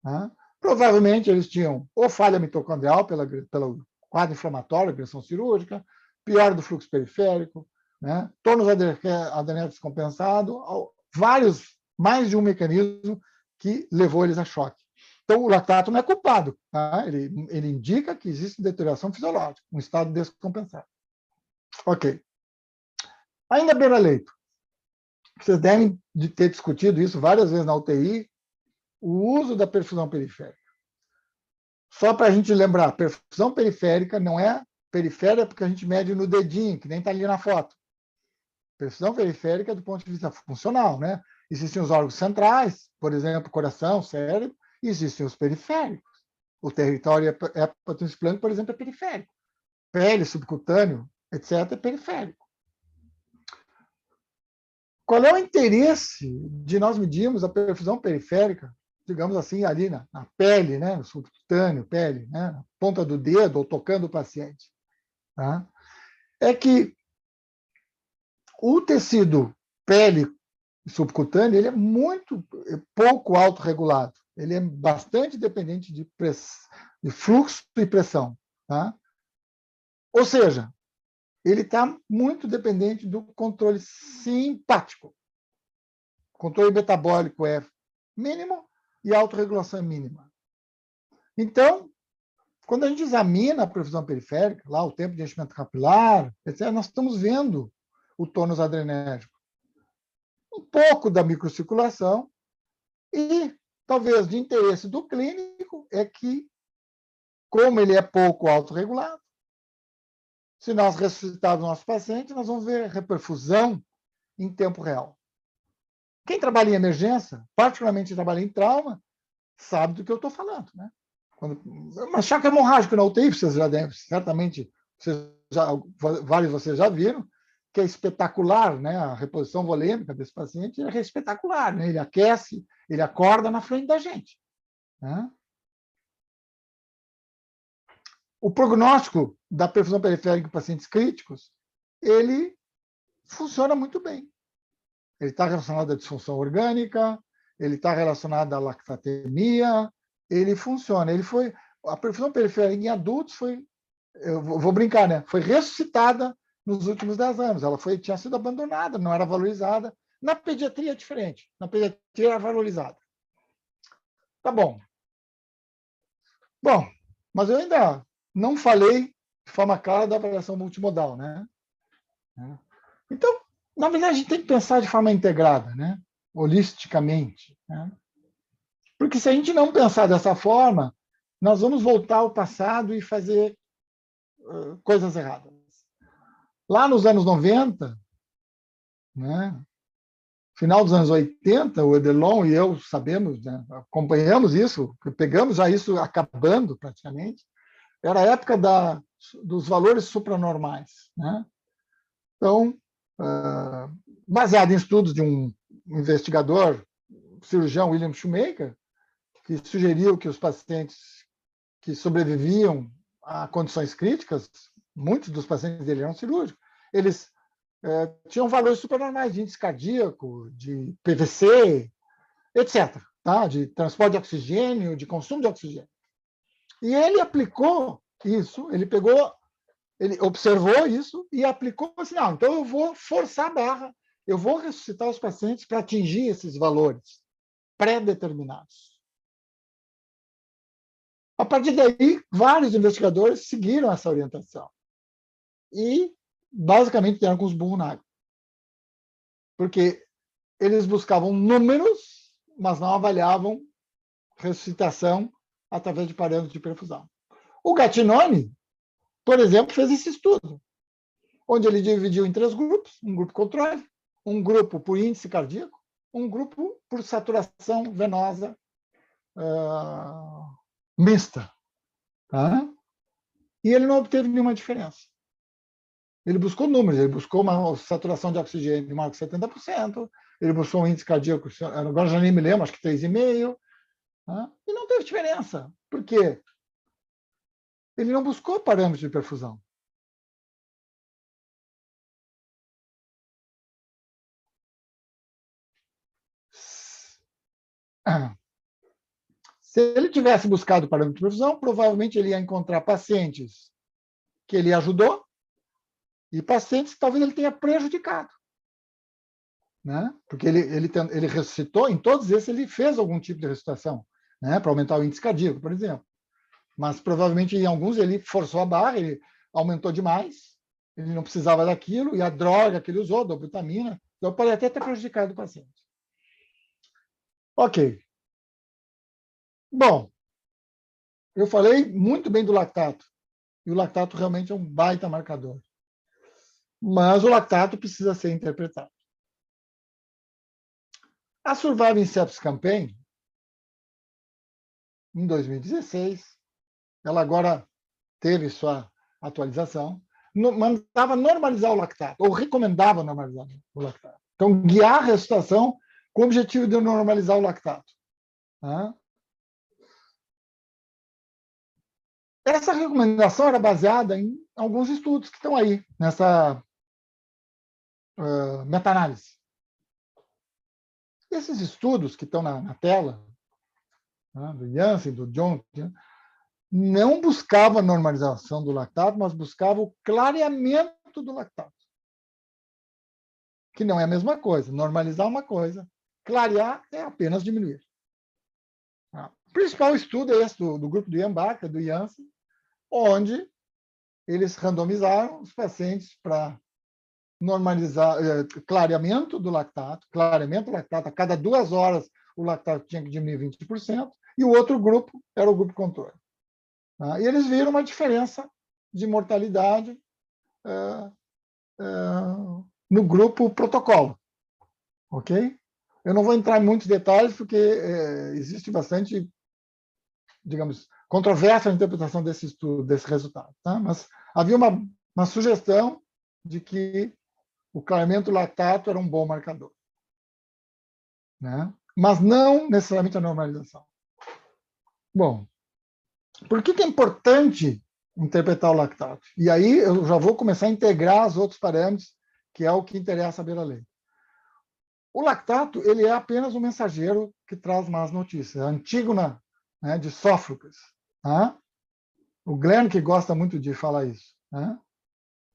Tá? Provavelmente eles tinham ou falha mitocondrial pelo quadro inflamatório, agressão cirúrgica, pior do fluxo periférico, né? Tônus adrenérgico descompensado, mais de um mecanismo que levou eles a choque. Então, o lactato não é culpado. Tá? Ele indica que existe deterioração fisiológica, um estado descompensado. Ok. Ainda beira-leito. Vocês devem ter discutido isso várias vezes na UTI, o uso da perfusão periférica. Só para a gente lembrar, perfusão periférica não é periférica porque a gente mede no dedinho, que nem está ali na foto. Perfusão periférica do ponto de vista funcional, né? Existem os órgãos centrais, por exemplo, coração, cérebro, e existem os periféricos. O território hepatoesplâncnico, por exemplo, é periférico. Pele, subcutâneo, etc., é periférico. Qual é o interesse de nós medirmos a perfusão periférica, digamos assim, ali na pele, né, no subcutâneo, pele, né, na ponta do dedo ou tocando o paciente? Tá? É que o tecido pele subcutâneo ele é muito pouco autorregulado. Ele é bastante dependente de fluxo e pressão. Tá? Ou seja, ele está muito dependente do controle simpático. O controle metabólico é mínimo e a autorregulação é mínima. Então, quando a gente examina a perfusão periférica, lá o tempo de enchimento capilar, etc., nós estamos vendo o tônus adrenérgico, um pouco da microcirculação e, talvez, de interesse do clínico é que, como ele é pouco autorregulado, se nós ressuscitarmos o nosso paciente, nós vamos ver reperfusão em tempo real. Quem trabalha em emergência, particularmente trabalha em trauma, sabe do que eu estou falando. Né? Uma choque hemorrágico na UTI, vocês já devem, certamente, vários de vocês já viram, que é espetacular, né? A reposição volêmica desse paciente é espetacular. Né? Ele aquece, ele acorda na frente da gente. Né? O prognóstico da perfusão periférica em pacientes críticos, ele funciona muito bem. Ele está relacionado à disfunção orgânica, ele está relacionado à lactatemia, ele funciona. A perfusão periférica em adultos eu vou brincar, né? Foi ressuscitada nos últimos 10 anos. Ela tinha sido abandonada, não era valorizada. Na pediatria é diferente. Na pediatria era valorizada. Tá bom. Bom, mas eu ainda não falei de forma clara da avaliação multimodal, né? Então, na verdade, a gente tem que pensar de forma integrada, né? Holisticamente. Né? Porque se a gente não pensar dessa forma, nós vamos voltar ao passado e fazer coisas erradas. Lá nos anos 90, né, final dos anos 80, o Edelon e eu sabemos, né, acompanhamos isso, pegamos já isso acabando praticamente, era a época dos valores supranormais. Né? Então, baseado em estudos de um investigador, cirurgião William Shoemaker, que sugeriu que os pacientes que sobreviviam a condições críticas, muitos dos pacientes dele eram cirúrgicos, eles tinham valores supernormais de índice cardíaco, de PVC, etc., tá? De transporte de oxigênio, de consumo de oxigênio. E ele aplicou isso, ele observou isso e aplicou assim, então eu vou forçar a barra, eu vou ressuscitar os pacientes para atingir esses valores pré-determinados. A partir daí, vários investigadores seguiram essa orientação e, basicamente, deram com os burros na água. Porque eles buscavam números, mas não avaliavam ressuscitação através de parâmetros de perfusão. O Gattinoni, por exemplo, fez esse estudo, onde ele dividiu em 3 grupos, um grupo controle, um grupo por índice cardíaco, um grupo por saturação venosa mista. Tá? E ele não obteve nenhuma diferença. Ele buscou números, ele buscou uma saturação de oxigênio maior que 70%, ele buscou um índice cardíaco, agora já nem me lembro, acho que 3,5%, tá? E não teve diferença. Por quê? Ele não buscou parâmetros de perfusão. Se ele tivesse buscado parâmetro de perfusão, provavelmente ele ia encontrar pacientes que ele ajudou e pacientes que talvez ele tenha prejudicado. Né? Porque ele ressuscitou, em todos esses ele fez algum tipo de ressuscitação, né? Para aumentar o índice cardíaco, por exemplo. Mas provavelmente em alguns ele forçou a barra, ele aumentou demais, ele não precisava daquilo, e a droga que ele usou, dobutamina, então pode até ter prejudicado o paciente. Ok. Bom, eu falei muito bem do lactato, e o lactato realmente é um baita marcador. Mas o lactato precisa ser interpretado. A Surviving Sepsis Campaign, em 2016, ela agora teve sua atualização, mandava normalizar o lactato, ou recomendava normalizar o lactato. Então, guiar a ressuscitação com o objetivo de normalizar o lactato. Tá? Essa recomendação era baseada em alguns estudos que estão aí, nessa meta-análise. Esses estudos que estão na tela, né, do Janssen, do John, não buscavam a normalização do lactato, mas buscavam o clareamento do lactato. Que não é a mesma coisa. Normalizar uma coisa, clarear é apenas diminuir. O principal estudo é esse do grupo do Ian Barker, do Janssen, onde eles randomizaram os pacientes para normalizar clareamento do lactato, a cada 2 horas o lactato tinha que diminuir 20%, e o outro grupo era o grupo controle. E eles viram uma diferença de mortalidade no grupo protocolo. Ok? Eu não vou entrar em muitos detalhes, porque existe bastante, digamos, controvérsia na interpretação desse estudo, desse resultado. Tá? Mas havia uma sugestão de que o clareamento do lactato era um bom marcador. Né? Mas não necessariamente a normalização. Bom, por que é importante interpretar o lactato? E aí eu já vou começar a integrar os outros parâmetros, que é o que interessa a beira-lei. O lactato ele é apenas um mensageiro que traz más notícias. A Antígona, né, de Sófocles. Tá? O Glenn que gosta muito de falar isso. Né?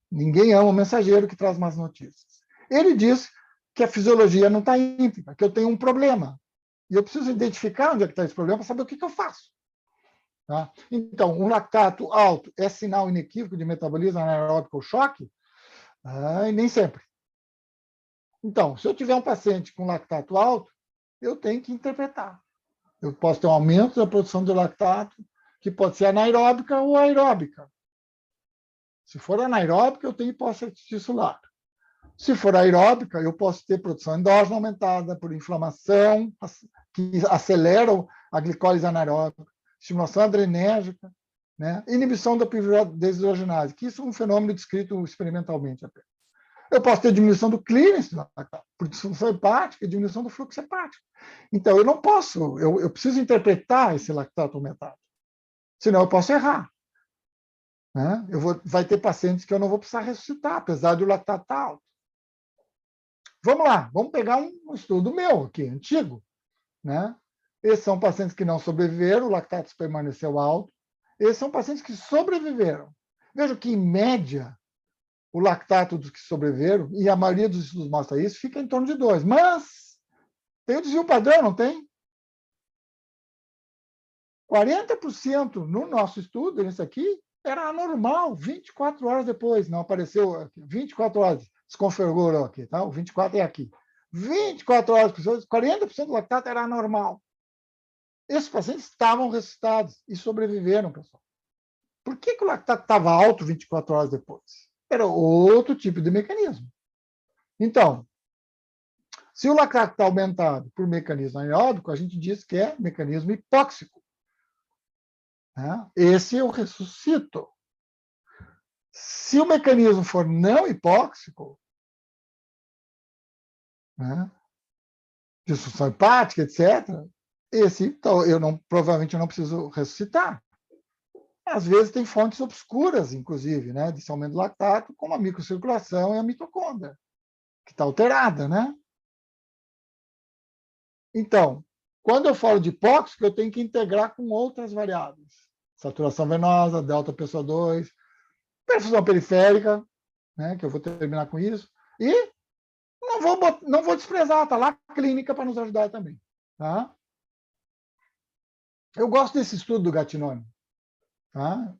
Ninguém ama o mensageiro que traz más notícias. Ele diz que a fisiologia não está íntegra, que eu tenho um problema. E eu preciso identificar onde é que está esse problema para saber o que eu faço. Tá? Então, um lactato alto é sinal inequívoco de metabolismo anaeróbico ou choque? E nem sempre. Então, se eu tiver um paciente com lactato alto, eu tenho que interpretar. Eu posso ter um aumento da produção de lactato, que pode ser anaeróbica ou aeróbica. Se for anaeróbica, eu tenho hipóxia tissular. Se for aeróbica, eu posso ter produção endógena aumentada por inflamação, que acelera a glicólise anaeróbica, estimulação adrenérgica, né? Inibição da deshidrogenase, que isso é um fenômeno descrito experimentalmente apenas. Eu posso ter diminuição do clearance do lactato, por disfunção hepática e diminuição do fluxo hepático. Então, eu não posso, eu preciso interpretar esse lactato aumentado, senão eu posso errar. Né? Vai ter pacientes que eu não vou precisar ressuscitar, apesar do lactato estar alto. Vamos lá, vamos pegar um estudo meu aqui, antigo. Né? Esses são pacientes que não sobreviveram, o lactato permaneceu alto. Esses são pacientes que sobreviveram. Veja que, em média, o lactato dos que sobreviveram, e a maioria dos estudos mostra isso, fica em torno de 2. Mas tem o desvio padrão, não tem? 40% no nosso estudo, nesse aqui, era anormal, 24 horas depois. Não apareceu aqui, 24 horas, desconfigurou aqui, tá? O 24 é aqui. 24 horas, 40% do lactato era anormal. Esses pacientes estavam ressuscitados e sobreviveram, pessoal. Por que o lactato estava alto 24 horas depois? Era outro tipo de mecanismo. Então, se o lactato está aumentado por mecanismo anaeróbico, a gente diz que é mecanismo hipóxico. Né? Esse eu ressuscito. Se o mecanismo for não hipóxico, né, disfunção hepática, etc., esse então, provavelmente eu não preciso ressuscitar. Às vezes tem fontes obscuras, inclusive, né, desse aumento do lactato, como a microcirculação e a mitocôndria, que está alterada, né? Então, quando eu falo de hipóxico, eu tenho que integrar com outras variáveis. Saturação venosa, delta PSO2, perfusão periférica, né, que eu vou terminar com isso, e não vou desprezar, está lá a clínica para nos ajudar também. Tá? Eu gosto desse estudo do Gattinone, tá?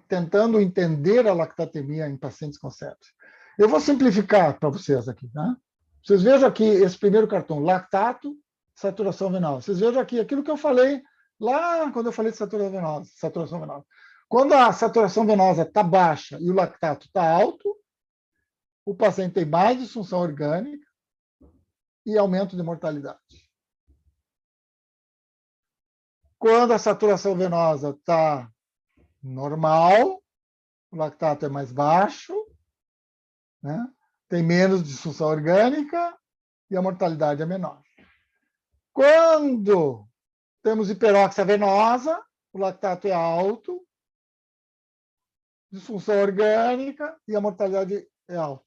Tentando entender a lactatemia em pacientes com sepsis. Eu vou simplificar para vocês aqui. Tá? Vocês vejam aqui esse primeiro cartão, lactato, saturação venosa. Vocês vejam aqui aquilo que eu falei lá quando eu falei de saturação venosa. Quando a saturação venosa está baixa e o lactato está alto, o paciente tem mais disfunção orgânica e aumento de mortalidade. Quando a saturação venosa está normal, o lactato é mais baixo, né? Tem menos disfunção orgânica e a mortalidade é menor. Quando temos hiperóxia venosa, o lactato é alto, disfunção orgânica e a mortalidade é alta.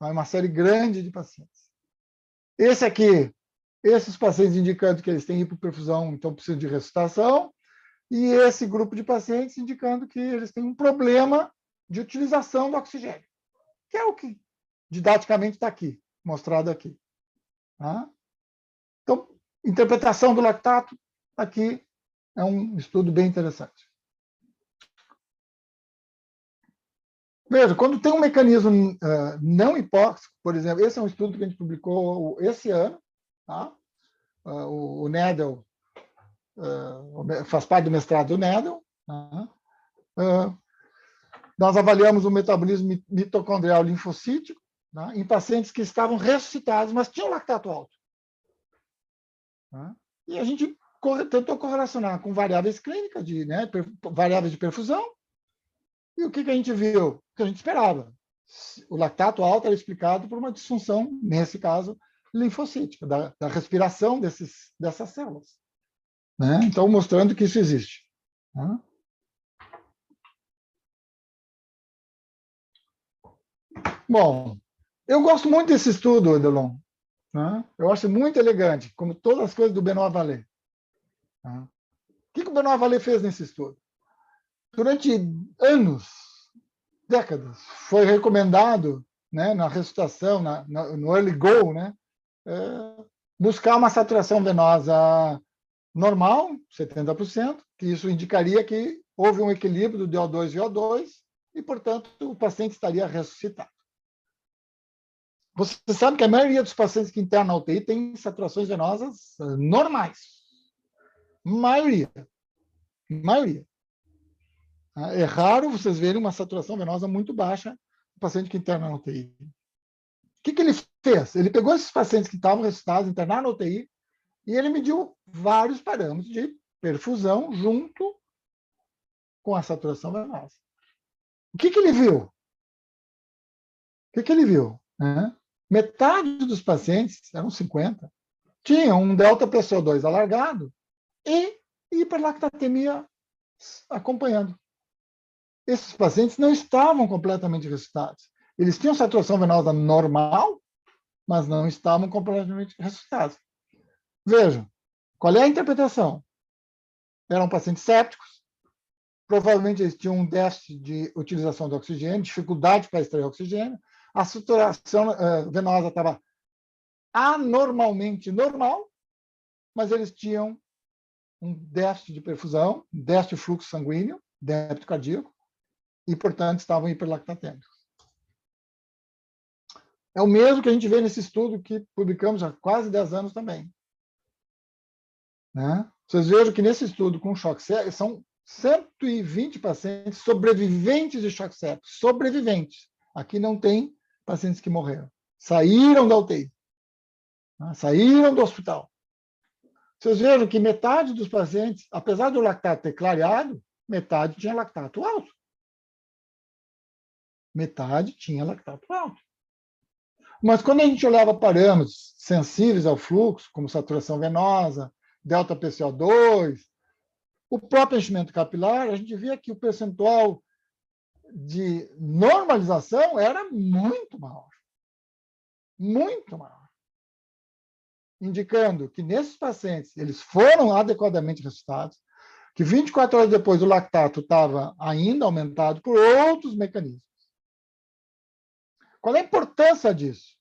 É uma série grande de pacientes. Esse aqui, esses pacientes indicando que eles têm hipoperfusão, então precisam de ressuscitação, e esse grupo de pacientes indicando que eles têm um problema de utilização do oxigênio, que é o que didaticamente está aqui, mostrado aqui. Tá? Então, interpretação do lactato, aqui é um estudo bem interessante. Veja, quando tem um mecanismo não hipóxico, por exemplo, esse é um estudo que a gente publicou esse ano, tá? O Nedel faz parte do mestrado do Nedel. Tá? Nós avaliamos o metabolismo mitocondrial linfocítico, tá? Em pacientes que estavam ressuscitados, mas tinham lactato alto. Tá? E a gente tentou correlacionar com variáveis clínicas, variáveis de perfusão. E o que a gente viu? O que a gente esperava. O lactato alto era explicado por uma disfunção, nesse caso, linfocítica, da respiração dessas células. Né? Então, mostrando que isso existe. Né? Bom, eu gosto muito desse estudo, Edelon. Né? Eu acho muito elegante, como todas as coisas do Benoît Vallée. Né? O que o Benoît Vallée fez nesse estudo? Durante anos, décadas, foi recomendado, né, na ressuscitação, no early go, né, buscar uma saturação venosa normal, 70%, que isso indicaria que houve um equilíbrio do DO2 e VO2 e, portanto, o paciente estaria ressuscitado. Você sabe que a maioria dos pacientes que internam na UTI tem saturações venosas normais, Maioria. Maioria. É raro vocês verem uma saturação venosa muito baixa no paciente que interna na UTI. O que ele fez? Ele pegou esses pacientes que estavam ressuscitados, internaram na UTI, e ele mediu vários parâmetros de perfusão junto com a saturação venosa. O que ele viu? O que ele viu? Metade dos pacientes, eram 50, tinham um delta-PCO2 alargado e hiperlactatemia acompanhando. Esses pacientes não estavam completamente ressuscitados. Eles tinham saturação venosa normal, mas não estavam completamente ressuscitados. Vejam, qual é a interpretação? Eram pacientes sépticos, provavelmente eles tinham um déficit de utilização do oxigênio, dificuldade para extrair oxigênio, a saturação venosa estava anormalmente normal, mas eles tinham um déficit de perfusão, um déficit de fluxo sanguíneo, débito cardíaco, e, portanto, estavam hiperlactatêmicos. É o mesmo que a gente vê nesse estudo que publicamos há quase 10 anos também. Vocês vejam que nesse estudo com choque séptico, são 120 pacientes sobreviventes de choque séptico. Sobreviventes. Aqui não tem pacientes que morreram. Saíram da UTI. Saíram do hospital. Vocês vejam que metade dos pacientes, apesar do lactato ter clareado, metade tinha lactato alto. Metade tinha lactato alto. Mas quando a gente olhava parâmetros sensíveis ao fluxo, como saturação venosa, delta-PCO2, o próprio enchimento capilar, a gente via que o percentual de normalização era muito maior. Muito maior. Indicando que nesses pacientes, eles foram adequadamente ressuscitados, que 24 horas depois o lactato estava ainda aumentado por outros mecanismos. Qual é a importância disso?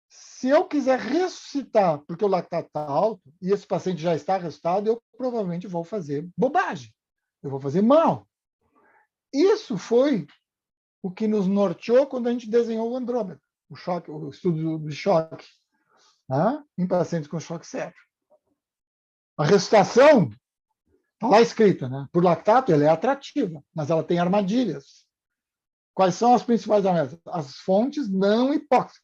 Se eu quiser ressuscitar porque o lactato está alto e esse paciente já está ressuscitado, eu provavelmente vou fazer bobagem. Eu vou fazer mal. Isso foi o que nos norteou quando a gente desenhou o Andrômeda, o estudo de choque, em pacientes com choque séptico. A ressuscitação está lá escrita, por lactato, ela é atrativa, mas ela tem armadilhas. Quais são as principais armadilhas? As fontes não hipóxitas.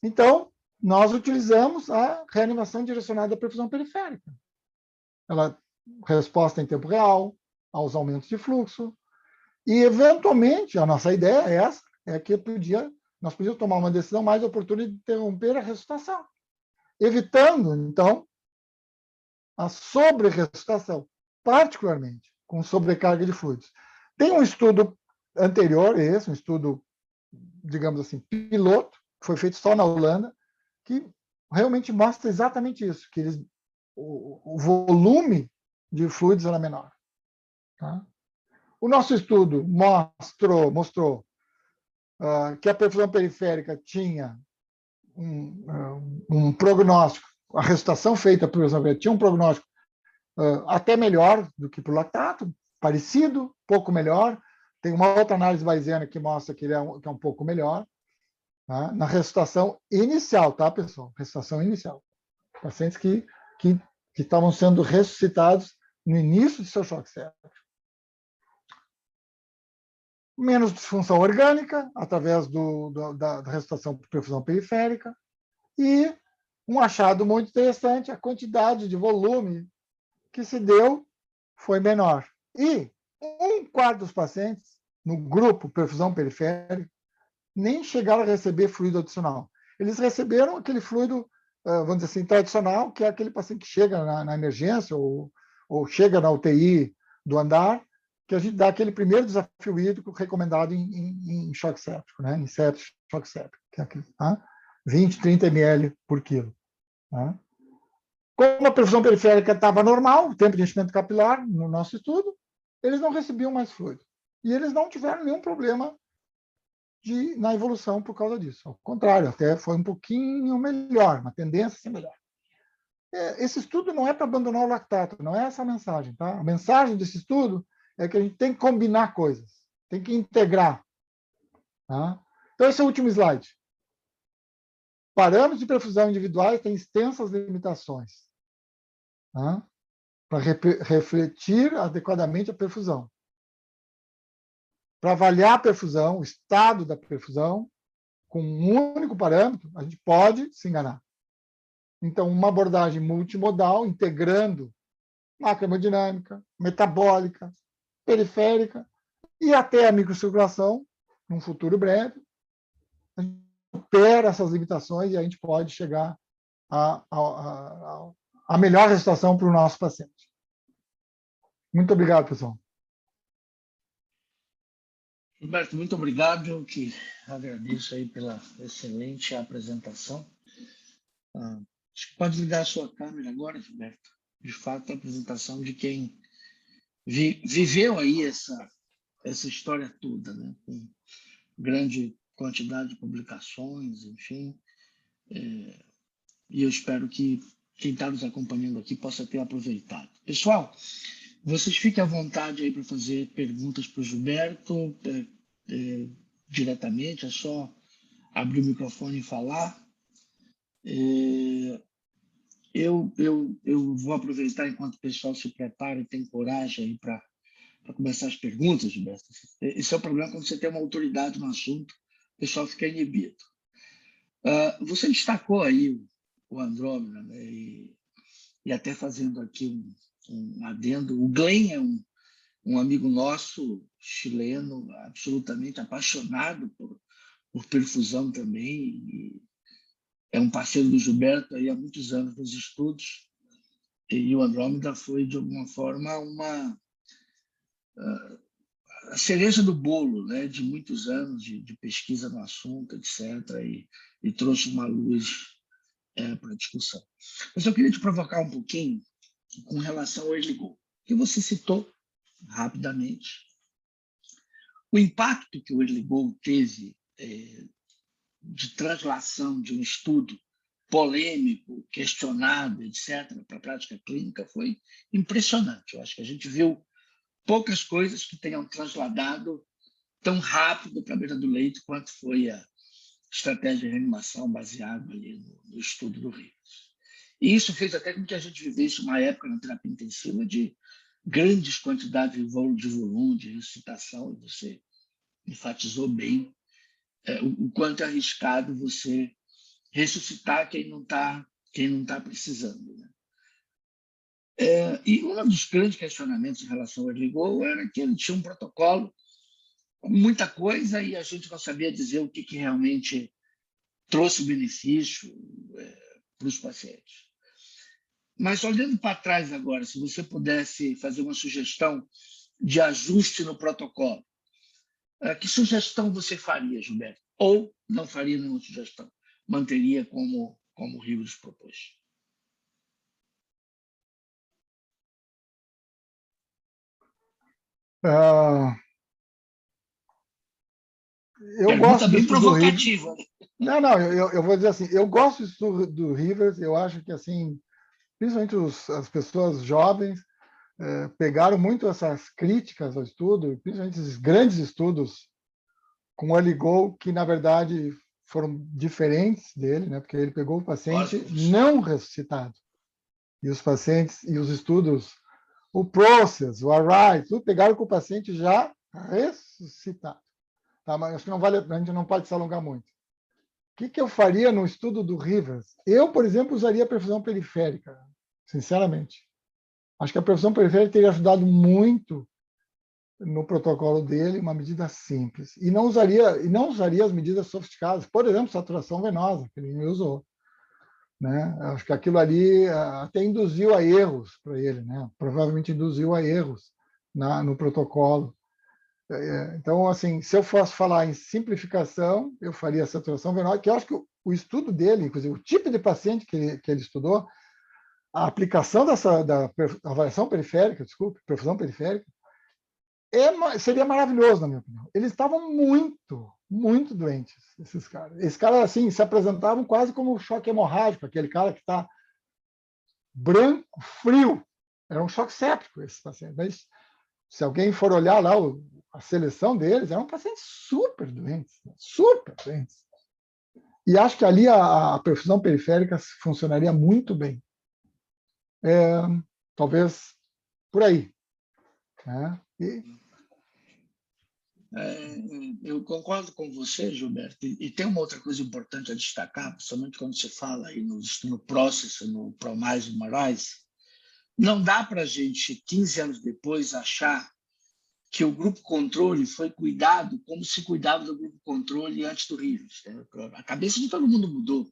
Então, nós utilizamos a reanimação direcionada à perfusão periférica. Ela resposta em tempo real aos aumentos de fluxo. E, eventualmente, a nossa ideia é essa, é que nós podíamos tomar uma decisão mais oportuna de interromper a ressuscitação, evitando, então, a sobre-ressuscitação, particularmente com sobrecarga de fluidos. Tem um estudo anterior, um estudo, digamos assim, piloto, que foi feito só na Holanda, que realmente mostra exatamente isso, que o volume de fluidos era menor. O nosso estudo mostrou que a perfusão periférica tinha um prognóstico, a ressuscitação feita por perfusão periférica tinha um prognóstico até melhor do que para o lactato, parecido, pouco melhor. Tem uma outra análise bayesiana que mostra que ele é um pouco melhor. Na ressuscitação inicial, tá, pessoal? Ressuscitação inicial. Pacientes que estavam sendo ressuscitados no início de seu choque séptico. Menos disfunção orgânica, através da ressuscitação por perfusão periférica, e um achado muito interessante, a quantidade de volume que se deu foi menor. E 1/4 dos pacientes, no grupo perfusão periférica, nem chegaram a receber fluido adicional. Eles receberam aquele fluido, vamos dizer assim, tradicional, que é aquele paciente que chega na emergência ou chega na UTI do andar, que a gente dá aquele primeiro desafio hídrico recomendado em choque séptico, em sepsis, choque séptico, que é aquele, 20, 30 ml por quilo. Como a perfusão periférica estava normal, o tempo de enchimento capilar, no nosso estudo, eles não recebiam mais fluido. E eles não tiveram nenhum problema na evolução por causa disso. Ao contrário, até foi um pouquinho melhor, uma tendência a ser melhor. Esse estudo não é para abandonar o lactato, não é essa a mensagem. Tá? A mensagem desse estudo é que a gente tem que combinar coisas, tem que integrar. Tá? Então, esse é o último slide. parâmetros de perfusão individuais têm extensas limitações, tá? Para refletir adequadamente a perfusão. Para avaliar a perfusão, o estado da perfusão, com um único parâmetro, a gente pode se enganar. Então, uma abordagem multimodal, integrando macrohemodinâmica, metabólica, periférica e até a microcirculação, num futuro breve, a gente supera essas limitações e a gente pode chegar a melhor situação para o nosso paciente. Muito obrigado, pessoal. Gilberto, muito obrigado. Eu que agradeço aí pela excelente apresentação. Acho que pode ligar a sua câmera agora, Gilberto. De fato, a apresentação de quem viveu aí essa história toda, né? Com grande quantidade de publicações, enfim. E eu espero que quem está nos acompanhando aqui possa ter aproveitado. Pessoal, vocês fiquem à vontade aí para fazer perguntas para o Gilberto diretamente, é só abrir o microfone e falar. Eu vou aproveitar enquanto o pessoal se prepara e tem coragem aí para começar as perguntas, Gilberto. Esse é o problema quando você tem uma autoridade no assunto, o pessoal fica inibido. Você destacou aí o Andrômeda, né? E até fazendo aqui um adendo, o Glenn é um amigo nosso, chileno, absolutamente apaixonado por perfusão também, e é um parceiro do Gilberto aí há muitos anos nos estudos, e o Andrômeda foi, de alguma forma, a cereja do bolo, né, de muitos anos de pesquisa no assunto, etc., e trouxe uma luz para a discussão. Mas eu queria te provocar um pouquinho com relação ao Early que você citou rapidamente. O impacto que o Early teve de translação de um estudo polêmico, questionado, etc., para a prática clínica foi impressionante. Eu acho que a gente viu poucas coisas que tenham transladado tão rápido para a beira do leito quanto foi a estratégia de reanimação baseada ali no estudo do Rivers. E isso fez até com que a gente vivesse uma época na terapia intensiva de grandes quantidades de volume de ressuscitação, e você enfatizou bem o quanto é arriscado você ressuscitar quem não tá precisando. Né? E um dos grandes questionamentos em relação ao Early era que ele tinha um protocolo com muita coisa e a gente não sabia dizer o que realmente trouxe benefício para os pacientes. Mas, olhando para trás agora, se você pudesse fazer uma sugestão de ajuste no protocolo, que sugestão você faria, Gilberto? Ou não faria nenhuma sugestão? Manteria como o Rivers propôs? Eu gosto bem provocativa. Não, eu vou dizer assim, eu gosto do Rivers, eu acho que, assim, principalmente as pessoas jovens, pegaram muito essas críticas ao estudo, principalmente esses grandes estudos com o Early que, na verdade, foram diferentes dele, né? Porque ele pegou o paciente não ressuscitado. E os pacientes, e os estudos, o Process, o Arise, tudo pegaram com o paciente já ressuscitado. Tá? Mas acho que a gente não pode se alongar muito. O que eu faria no estudo do Rivers? Eu, por exemplo, usaria a perfusão periférica, sinceramente. Acho que a perfusão periférica teria ajudado muito no protocolo dele, uma medida simples. E não usaria as medidas sofisticadas, por exemplo, saturação venosa, que ele me usou. Né? Acho que aquilo ali até induziu a erros para ele, né? Provavelmente induziu a erros no protocolo. Então, assim, se eu fosse falar em simplificação, eu faria saturação venosa, que eu acho que o estudo dele, inclusive o tipo de paciente que ele estudou, a aplicação da avaliação periférica, desculpe, perfusão periférica, seria maravilhoso, na minha opinião. Eles estavam muito, muito doentes, esses caras. Esses caras, assim, se apresentavam quase como um choque hemorrágico, aquele cara que está branco, frio. Era um choque séptico, esse paciente. Mas, se alguém for olhar lá a seleção deles, eram pacientes super doentes. Super doentes. E acho que ali a perfusão periférica funcionaria muito bem. Talvez por aí. Né? Eu concordo com você, Gilberto, e tem uma outra coisa importante a destacar, principalmente quando se fala aí no Process, no ProMais e Moraes, não dá para a gente, 15 anos depois, achar que o grupo controle foi cuidado como se cuidava do grupo controle antes do Rivers. A cabeça de todo mundo mudou.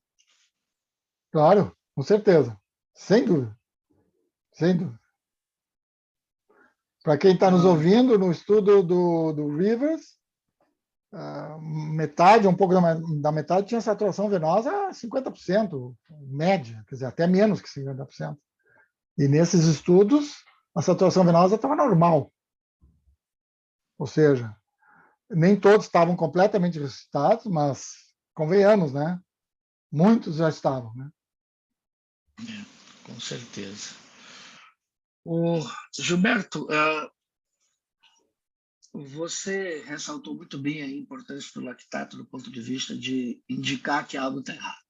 Claro, com certeza. Sem dúvida. Sem dúvida. Para quem está nos ouvindo, no estudo do Rivers, metade, um pouco da metade, tinha saturação venosa a 50%, média, quer dizer, até menos que 50%. E nesses estudos, a saturação venosa estava normal. Ou seja, nem todos estavam completamente ressuscitados, mas, convenhamos, né? Muitos já estavam. Né? Com certeza. Gilberto, você ressaltou muito bem a importância do lactato do ponto de vista de indicar que algo está errado.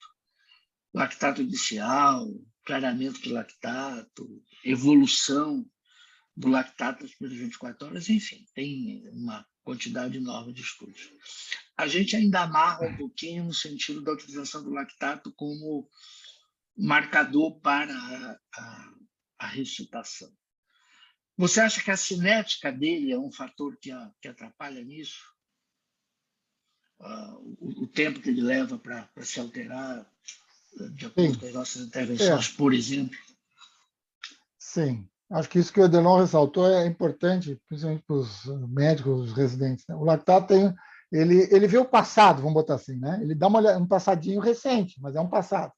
Lactato inicial, clareamento do lactato, evolução do lactato nas primeiras 24 horas, enfim, tem uma quantidade enorme de estudos. A gente ainda amarra um pouquinho no sentido da utilização do lactato como marcador para a ressuscitação. Você acha que a cinética dele é um fator que atrapalha nisso? O tempo que ele leva para se alterar de acordo com as nossas intervenções, por exemplo? Sim. Acho que isso que o Adelon ressaltou é importante, principalmente para os médicos, os residentes. Né? O lactato ele vê o passado, vamos botar assim, né? Ele dá um passadinho recente, mas é um passado.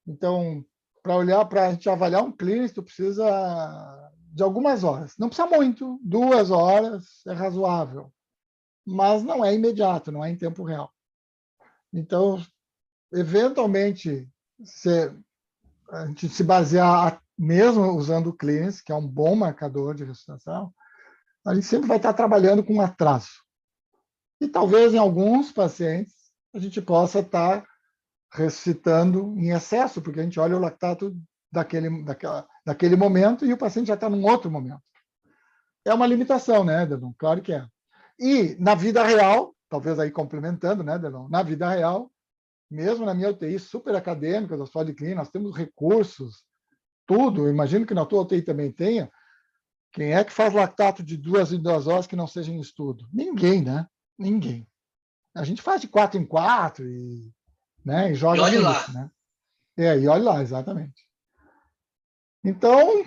Então, para a gente avaliar um clínico, tu precisa de algumas horas. Não precisa muito, 2 horas é razoável, mas não é imediato, não é em tempo real. Então, eventualmente, a gente se basear mesmo usando o Clearance, que é um bom marcador de ressuscitação, a gente sempre vai estar trabalhando com atraso. E talvez em alguns pacientes a gente possa estar ressuscitando em excesso, porque a gente olha o lactato daquele momento e o paciente já está num outro momento. É uma limitação, né, Delon? Claro que é. E na vida real, talvez aí complementando, né, Delon? Na vida real, mesmo na minha UTI super acadêmica da Hospital de Clínica, nós temos recursos, tudo. Imagino que na tua UTI também tenha. Quem é que faz lactato de 2 em 2 horas que não seja em estudo? Ninguém, né? Ninguém. A gente faz de 4 em 4 né? E joga e olhe com lá. isso, né? E olha lá, exatamente. Então,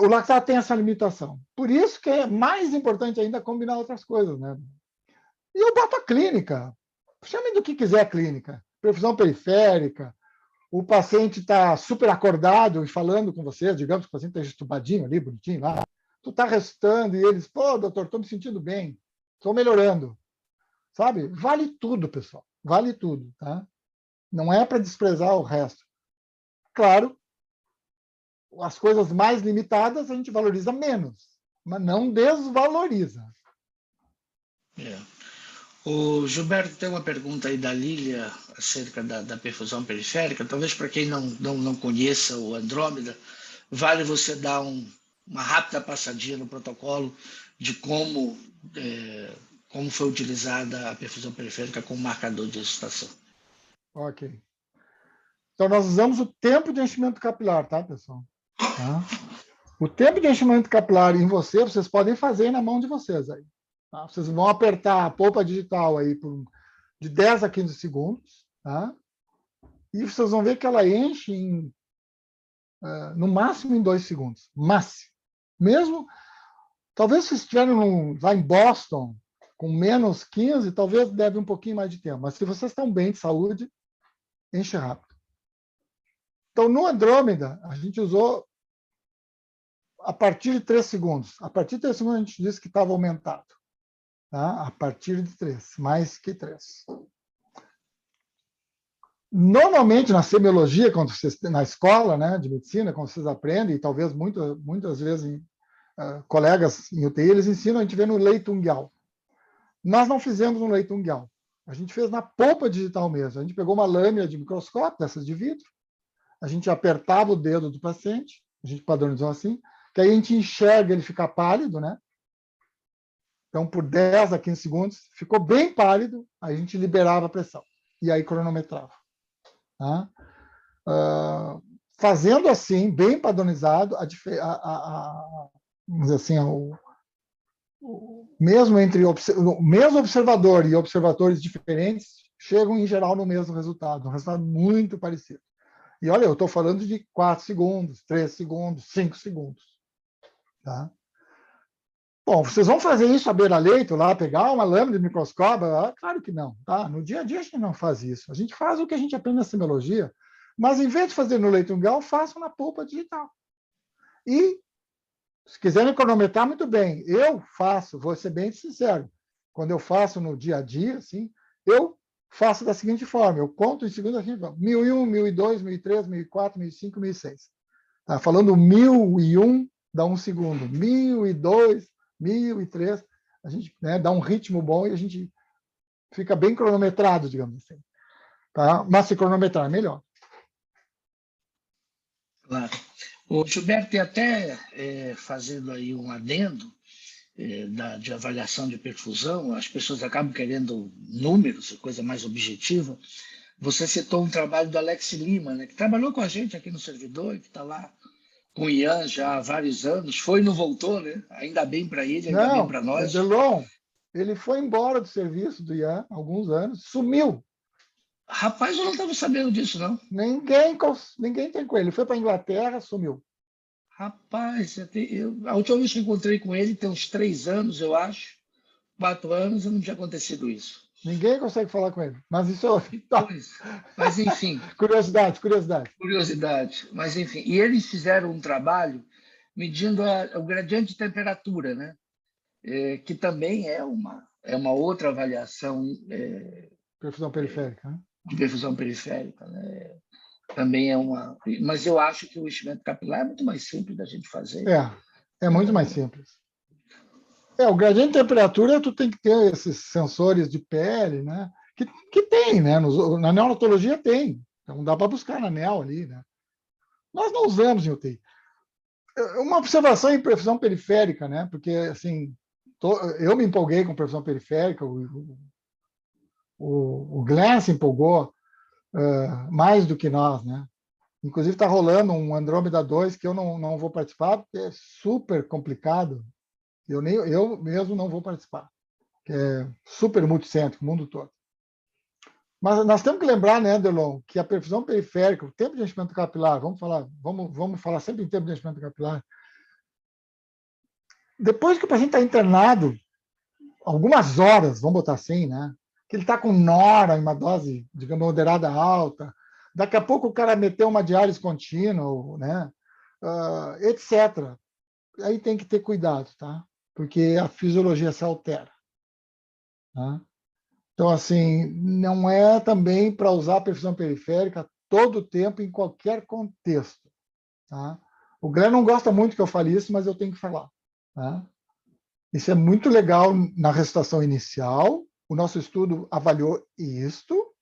o lactato tem essa limitação. Por isso que é mais importante ainda combinar outras coisas, né? E eu boto a clínica. Chame do que quiser a clínica. Perfusão periférica, o paciente está super acordado e falando com você, digamos que o paciente está estubadinho ali, bonitinho lá, tu está restando e eles, pô, doutor, estou me sentindo bem, estou melhorando. Sabe? Vale tudo, pessoal. Vale tudo, tá? Não é para desprezar o resto. Claro, as coisas mais limitadas a gente valoriza menos, mas não desvaloriza. O Gilberto tem uma pergunta aí da Lília acerca da perfusão periférica. Talvez para quem não conheça o Andrômeda, vale você dar uma rápida passadinha no protocolo de como foi utilizada a perfusão periférica como marcador de ressuscitação. Ok. Então, nós usamos o tempo de enchimento capilar, tá, pessoal? Tá? O tempo de enchimento capilar em vocês podem fazer na mão de vocês aí. Tá? Vocês vão apertar a polpa digital aí de 10 a 15 segundos, tá? E vocês vão ver que ela enche no máximo em 2 segundos. Máximo. Mesmo, talvez se estiverem lá em Boston, com menos 15, talvez deve um pouquinho mais de tempo. Mas se vocês estão bem de saúde, enche rápido. Então, no Andrômeda, a gente usou a partir de 3 segundos. A partir de 3 segundos, a gente disse que estava aumentado. Tá? A partir de 3, mais que 3. Normalmente, na semiologia, quando vocês, na escola, né, de medicina, quando vocês aprendem, e talvez muitas vezes colegas em UTI, eles ensinam, a gente vê no leito unguial. Nós não fizemos no leito unguial. A gente fez na polpa digital mesmo. A gente pegou uma lâmina de microscópio, dessas de vidro, a gente apertava o dedo do paciente, a gente padronizou assim, que aí a gente enxerga ele ficar pálido, né? Então, por 10 a 15 segundos, ficou bem pálido, aí a gente liberava a pressão. E aí cronometrava. Tá? Fazendo assim, bem padronizado, vamos dizer assim, mesmo entre o mesmo observador e observadores diferentes, chegam em geral no mesmo resultado, um resultado muito parecido. E olha, eu estou falando de 4 segundos, 3 segundos, 5 segundos. Tá? Bom, vocês vão fazer isso à beira-leito, lá, pegar uma lâmina de microscópio? Claro que não. Tá? No dia a dia a gente não faz isso. A gente faz o que a gente aprende na semiologia, mas em vez de fazer no leito ungual, façam na polpa digital. E, se quiserem cronometrar, muito bem. Eu faço, vou ser bem sincero, quando eu faço no dia a dia, assim, eu faço da seguinte forma, eu conto em segundos, 1001, 1002, 1003, 1004, 1005, 1006. Tá? Falando 1001, dá 1 segundo. 1002, 1003, a gente, né, dá um ritmo bom e a gente fica bem cronometrado, digamos assim. Tá? Mas se cronometrar é melhor. Claro. O Gilberto, e até fazendo aí um adendo de avaliação de perfusão, as pessoas acabam querendo números, coisa mais objetiva. Você citou um trabalho do Alex Lima, né, que trabalhou com a gente aqui no servidor, que está lá com o Ian já há vários anos, foi e não voltou, né? Ainda bem para ele, ainda bem para nós. Delon, ele foi embora do serviço do Ian há alguns anos, sumiu. Rapaz, eu não estava sabendo disso, não. Ninguém tem com ele. Ele foi para a Inglaterra, sumiu. Rapaz, a última vez que encontrei com ele tem uns 3 anos, eu acho. 4 anos, e não tinha acontecido isso. Ninguém consegue falar com ele. Mas isso... Mas, enfim. Curiosidade. Mas, enfim. E eles fizeram um trabalho medindo o gradiente de temperatura, né? Que também é uma outra avaliação perfusão periférica, né? De perfusão periférica, né? Também é uma... Mas eu acho que o enchimento capilar é muito mais simples da gente fazer. É muito mais simples. O gradiente de temperatura, tu tem que ter esses sensores de pele, né? Que tem, né? Na neonatologia tem. Então dá para buscar na NEO ali, né? Nós não usamos em UTI. Uma observação em perfusão periférica, né? Porque, assim, eu me empolguei com perfusão periférica, o Glenn se empolgou mais do que nós, né? Inclusive está rolando um Andrômeda 2 que eu não vou participar, porque é super complicado. Eu mesmo não vou participar, que é super multicêntrico, o mundo todo. Mas nós temos que lembrar, né, Delon, que a perfusão periférica, o tempo de enchimento capilar, vamos falar sempre em tempo de enchimento capilar. Depois que o paciente está internado, algumas horas, vamos botar assim, né, que ele está com nora em uma dose, digamos, moderada alta, daqui a pouco o cara meteu uma diálise contínua, né, etc. Aí tem que ter cuidado, tá? Porque a fisiologia se altera. Tá? Então, assim, não é também para usar a perfusão periférica todo o tempo, em qualquer contexto. Tá? O Glenn não gosta muito que eu fale isso, mas eu tenho que falar. Tá? Isso é muito legal na ressuscitação inicial, o nosso estudo avaliou isto,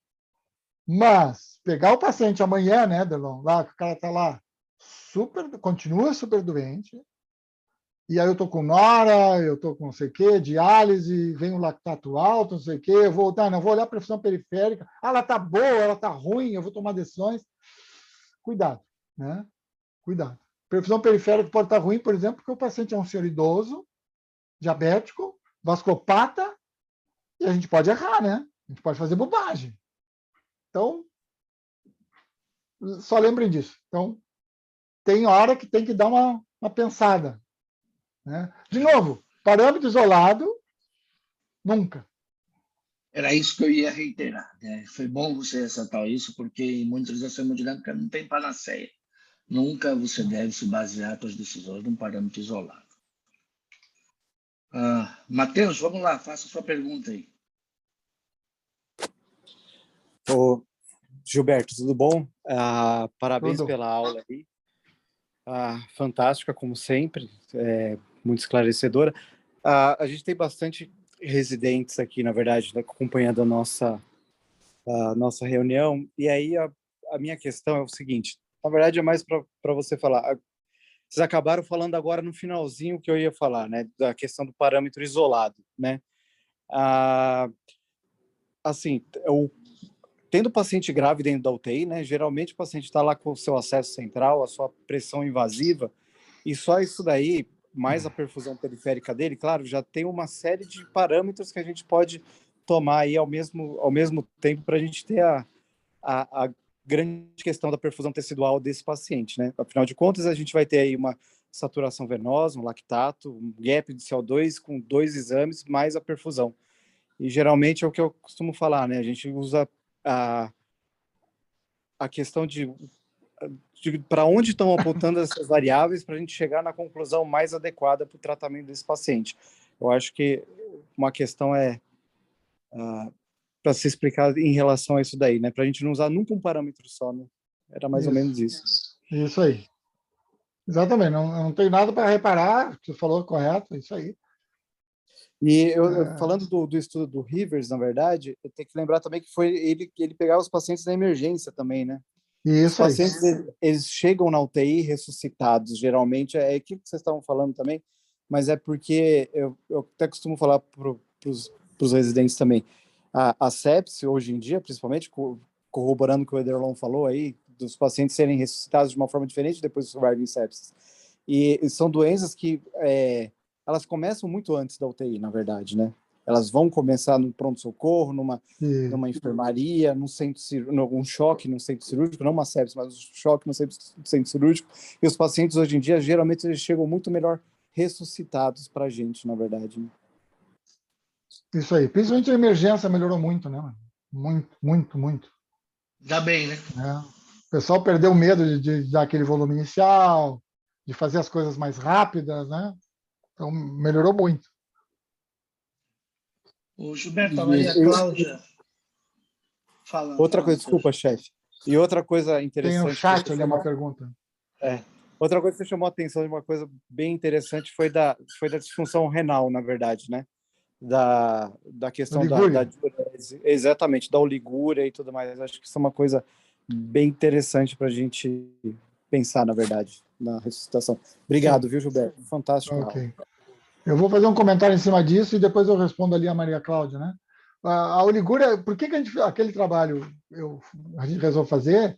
mas pegar o paciente amanhã, né, Delon, lá, que o cara está lá, continua super doente, e aí eu estou com nora, eu estou com não sei o quê, diálise, vem um lactato alto, não sei o quê, eu vou olhar a perfusão periférica, ela está boa, ela está ruim, eu vou tomar decisões. Cuidado, né? Cuidado. Perfusão periférica pode estar ruim, por exemplo, porque o paciente é um senhor idoso, diabético, vasculopata, e a gente pode errar, né? A gente pode fazer bobagem. Então, só lembrem disso. Então, tem hora que tem que dar uma pensada. Né? De novo, parâmetro isolado, nunca. Era isso que eu ia reiterar. Né? Foi bom você ressaltar isso, porque em monitorização hemodinâmica não tem panaceia. Nunca você deve se basear suas decisões num parâmetro isolado. Matheus, vamos lá, faça a sua pergunta aí. Ô, Gilberto, tudo bom? Parabéns pela aula aí. Fantástica, como sempre, muito esclarecedora. A gente tem bastante residentes aqui, na verdade, acompanhando a nossa reunião. E aí a minha questão é o seguinte, na verdade é mais para você falar. Vocês acabaram falando agora no finalzinho que eu ia falar, né, da questão do parâmetro isolado, né? Assim, tendo paciente grave dentro da UTI, né, geralmente o paciente está lá com o seu acesso central, a sua pressão invasiva, e só isso daí, mais a perfusão periférica dele, claro, já tem uma série de parâmetros que a gente pode tomar aí ao mesmo tempo para a gente ter a grande questão da perfusão tecidual desse paciente, né? Afinal de contas, a gente vai ter aí uma saturação venosa, um lactato, um gap de CO2 com 2 exames, mais a perfusão. E geralmente é o que eu costumo falar, né? A gente usa a questão de para onde estão apontando essas variáveis para a gente chegar na conclusão mais adequada para o tratamento desse paciente. Eu acho que uma questão para se explicar em relação a isso daí, né? Para a gente não usar nunca um parâmetro só, né? Era mais ou menos isso. Isso aí. Exatamente. Não tem nada para reparar. Você falou correto, é isso aí. E falando do estudo do Rivers, na verdade, eu tenho que lembrar também que foi ele pegava os pacientes na emergência também, né? Isso os pacientes, eles chegam na UTI ressuscitados, geralmente, é aquilo que vocês estavam falando também, mas é porque eu até costumo falar para os residentes também, a sepse, hoje em dia, principalmente, corroborando o que o Ederlon falou aí, dos pacientes serem ressuscitados de uma forma diferente depois do surviving sepsis. E são doenças que elas começam muito antes da UTI, na verdade, né? Elas vão começar no pronto-socorro, numa enfermaria, num choque no centro cirúrgico, não uma sepsis, mas um choque no centro cirúrgico. E os pacientes, hoje em dia, geralmente, eles chegam muito melhor ressuscitados para a gente, na verdade. Né? Isso aí. Principalmente a emergência melhorou muito, né? Muito, muito, muito. Dá bem, né? O pessoal perdeu o medo de dar aquele volume inicial, de fazer as coisas mais rápidas, né? Então, melhorou muito. O Gilberto, a Maria Cláudia falando. Outra coisa, desculpa, chefe. E outra coisa interessante... Tem no chat ali uma pergunta. Outra coisa que você chamou a atenção de uma coisa bem interessante foi da disfunção renal, na verdade, né? Da questão da diurese, exatamente, da oligúria e tudo mais. Acho que isso é uma coisa bem interessante para a gente pensar, na verdade, na ressuscitação. Obrigado, viu, Gilberto? Fantástico. Ok. Eu vou fazer um comentário em cima disso e depois eu respondo ali a Maria Cláudia, né? A oligúria, por que aquele trabalho a gente resolveu fazer?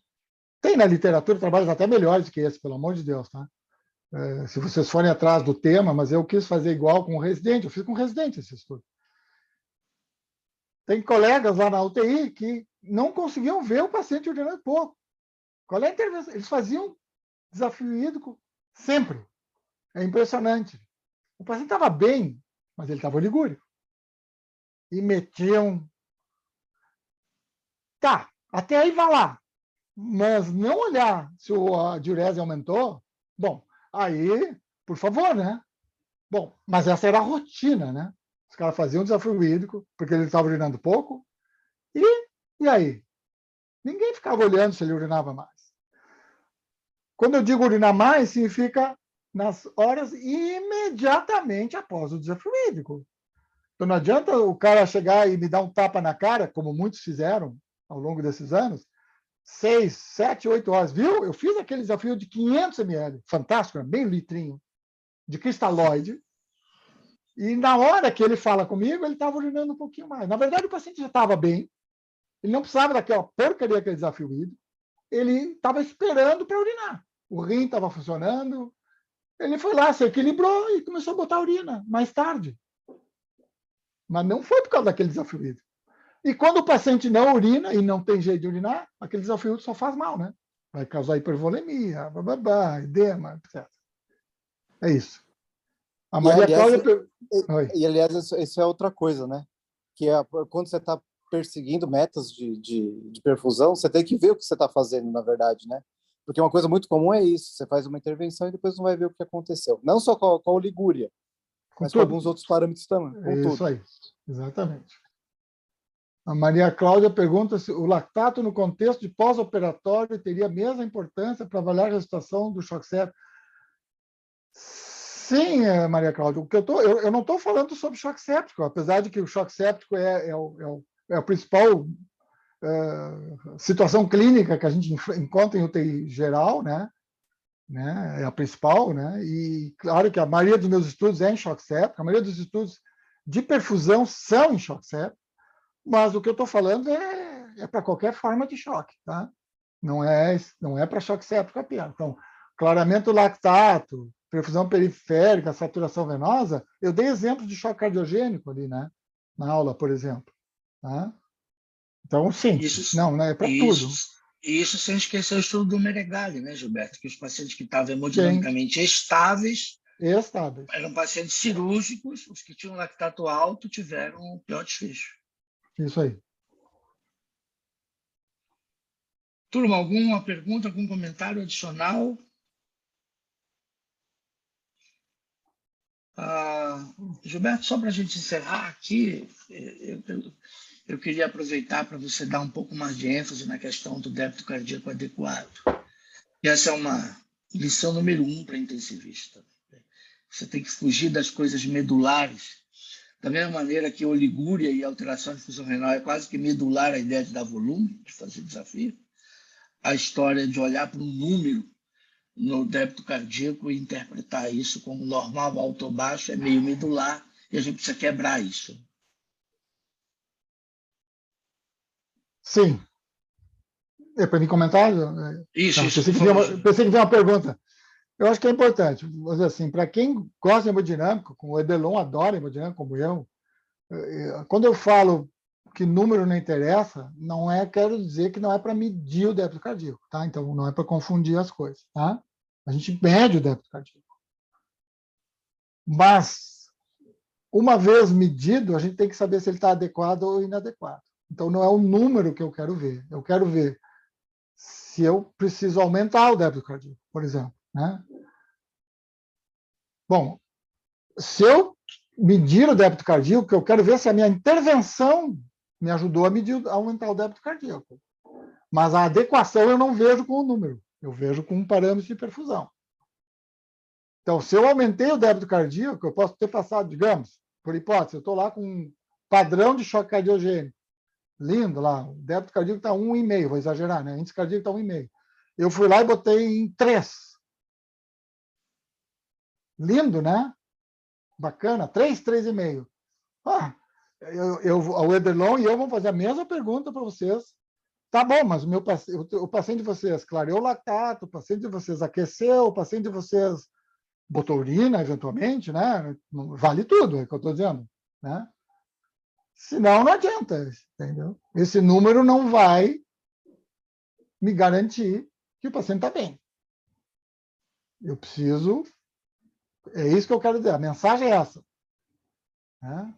Tem na literatura trabalhos até melhores que esse, pelo amor de Deus, tá? Se vocês forem atrás do tema, mas eu quis fazer igual com o residente, eu fiz com o residente esse estudo. Tem colegas lá na UTI que não conseguiam ver o paciente urinando pouco. Qual é a intervenção? Eles faziam desafio hídrico sempre. É impressionante. O paciente estava bem, mas ele estava oligúrico. E metiam... Tá, até aí vai lá. Mas não olhar se a diurese aumentou, bom, aí, por favor, né? Bom, mas essa era a rotina, né? Os caras faziam desafio hídrico, porque ele estava urinando pouco, e aí? Ninguém ficava olhando se ele urinava mais. Quando eu digo urinar mais, significa nas horas imediatamente após o desafio hídrico. Então não adianta o cara chegar e me dar um tapa na cara, como muitos fizeram ao longo desses anos, 6, 7, 8 horas. Viu? Eu fiz aquele desafio de 500 ml, fantástico, bem litrinho, de cristalóide, e na hora que ele fala comigo, ele estava urinando um pouquinho mais. Na verdade, o paciente já estava bem, ele não precisava daquela porcaria, aquele desafio hídrico, ele estava esperando para urinar. O rim estava funcionando, ele foi lá, se equilibrou e começou a botar urina mais tarde. Mas não foi por causa daquele desafio hídrico. E quando o paciente não urina e não tem jeito de urinar, aquele desafio hídrico só faz mal, né? Vai causar hipervolemia, edema, etc. É isso. A Maria Cláudia... aliás, isso é outra coisa, né? Que quando você está perseguindo metas de perfusão, você tem que ver o que você está fazendo, na verdade, né? Porque uma coisa muito comum é isso, você faz uma intervenção e depois não vai ver o que aconteceu. Não só com a oligúria, mas com alguns outros parâmetros também. Isso aí, exatamente. A Maria Cláudia pergunta se o lactato no contexto de pós-operatório teria a mesma importância para avaliar a situação do choque séptico. Sim, Maria Cláudia. Eu não estou falando sobre choque séptico, apesar de que o choque séptico é a principal situação clínica que a gente encontra em UTI geral, né? É a principal, né? E claro que a maioria dos meus estudos é em choque séptico, a maioria dos estudos de perfusão são em choque séptico, mas o que eu estou falando é para qualquer forma de choque, tá? Não é para choque séptico apenas. Então, clareamento lactato, perfusão periférica, saturação venosa, eu dei exemplos de choque cardiogênico ali, né? Na aula, por exemplo. Tá? Então, sim, não é para tudo. Isso sem esquecer o estudo do Meregali, né, Gilberto? Que os pacientes que estavam hemodinamicamente estáveis eram pacientes cirúrgicos, os que tinham lactato alto tiveram o pior desfecho. Isso aí. Turma, alguma pergunta, algum comentário adicional? Gilberto, só para a gente encerrar aqui, eu queria aproveitar para você dar um pouco mais de ênfase na questão do débito cardíaco adequado. E essa é uma lição número 1 para intensivista. Você tem que fugir das coisas medulares. Da mesma maneira que oligúria e alteração de função renal é quase que medular a ideia de dar volume, de fazer desafio, a história de olhar para um número no débito cardíaco e interpretar isso como normal, alto ou baixo, é meio medular, e a gente precisa quebrar isso. Sim. É para mim comentar? Isso, pensei que vinha uma pergunta. Eu acho que é importante. Vou dizer assim, para quem gosta de hemodinâmica, como o Edelon adora hemodinâmica, como eu, quando eu falo que número não interessa, não quero dizer que não é para medir o débito cardíaco, tá? Então, não é para confundir as coisas, tá? A gente mede o débito cardíaco. Mas, uma vez medido, a gente tem que saber se ele está adequado ou inadequado. Então, não é o número que eu quero ver. Eu quero ver se eu preciso aumentar o débito cardíaco, por exemplo, né? Bom, se eu medir o débito cardíaco, eu quero ver se a minha intervenção me ajudou a aumentar o débito cardíaco. Mas a adequação eu não vejo com o número, eu vejo com um parâmetro de perfusão. Então, se eu aumentei o débito cardíaco, eu posso ter passado, digamos, por hipótese, eu estou lá com um padrão de choque cardiogênico. Lindo lá, o débito cardíaco está 1,5, vou exagerar, né? O índice cardíaco está 1,5. Eu fui lá e botei em 3. Lindo, né? Bacana, 3, 3,5. O Ederlon e eu vamos fazer a mesma pergunta para vocês. Tá bom, mas o paciente de vocês clareou o lactato, o paciente de vocês aqueceu, o paciente de vocês botou urina, eventualmente, né? Vale tudo, é o que eu estou dizendo, né? Senão, não adianta, entendeu? Esse número não vai me garantir que o paciente está bem. Eu preciso... É isso que eu quero dizer, a mensagem é essa. Né?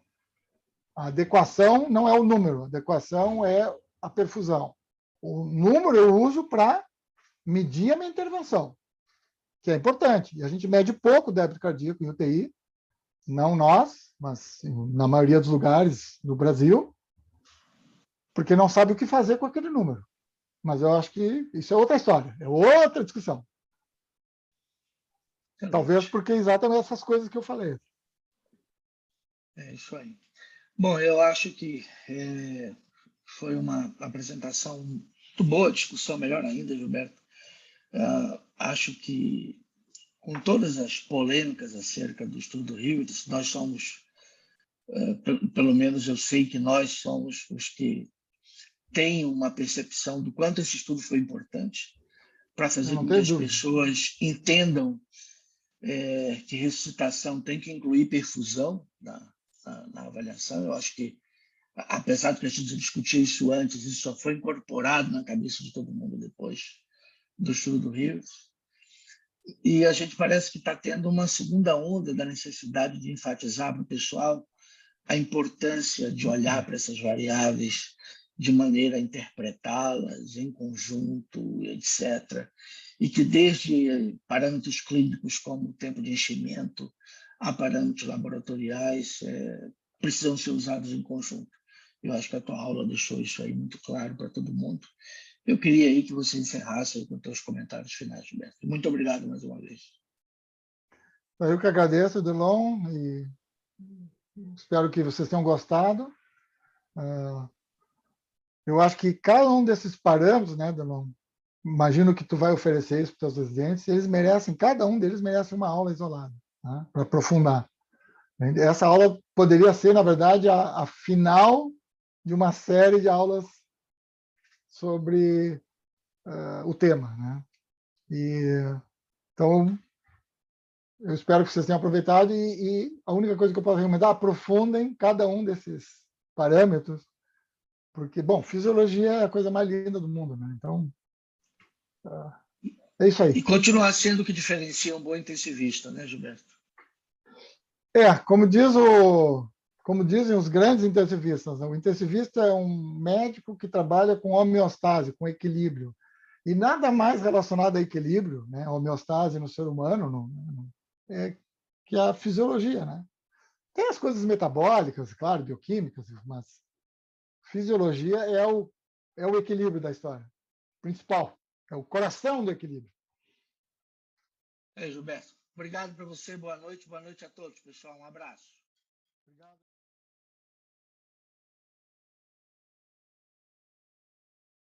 A adequação não é o número, a adequação é a perfusão. O número eu uso para medir a minha intervenção, que é importante. E a gente mede pouco o débito cardíaco em UTI, não nós, mas na maioria dos lugares do Brasil, porque não sabe o que fazer com aquele número. Mas eu acho que isso é outra história, é outra discussão. Excelente. Talvez porque exatamente essas coisas que eu falei. É isso aí. Bom, eu acho que foi uma apresentação muito boa, discussão melhor ainda, Gilberto. Acho que, com todas as polêmicas acerca do estudo Hewitts, nós somos, pelo menos eu sei que nós somos os que têm uma percepção do quanto esse estudo foi importante para fazer com que as pessoas entendam que ressuscitação tem que incluir perfusão na avaliação. Eu acho que, apesar de que a gente discutiu isso antes, isso só foi incorporado na cabeça de todo mundo depois do estudo do Hewitts. E a gente parece que está tendo uma segunda onda da necessidade de enfatizar para o pessoal a importância de olhar para essas variáveis de maneira a interpretá-las em conjunto, etc. E que desde parâmetros clínicos como o tempo de enchimento a parâmetros laboratoriais precisam ser usados em conjunto. Eu acho que a tua aula deixou isso aí muito claro para todo mundo. Eu queria aí que você encerrasse aí com os teus comentários finais, Gilberto. Muito obrigado mais uma vez. Eu que agradeço, Delon, e espero que vocês tenham gostado. Eu acho que cada um desses parâmetros, né, Delon, imagino que tu vai oferecer isso para os teus residentes, cada um deles merece uma aula isolada, né, para aprofundar. Essa aula poderia ser, na verdade, a final de uma série de aulas sobre o tema, né? Então, eu espero que vocês tenham aproveitado e a única coisa que eu posso recomendar, aprofundem cada um desses parâmetros, porque, bom, fisiologia é a coisa mais linda do mundo, né? Então, é isso aí. E continua sendo o que diferencia um bom intensivista, né, Gilberto? Como dizem os grandes intensivistas, né? O intensivista é um médico que trabalha com homeostase, com equilíbrio. E nada mais relacionado a equilíbrio, né, a homeostase no ser humano, é que a fisiologia, né? Tem as coisas metabólicas, claro, bioquímicas, mas fisiologia é o equilíbrio da história, principal, é o coração do equilíbrio. Gilberto, obrigado para você, boa noite a todos, pessoal, um abraço. Obrigado.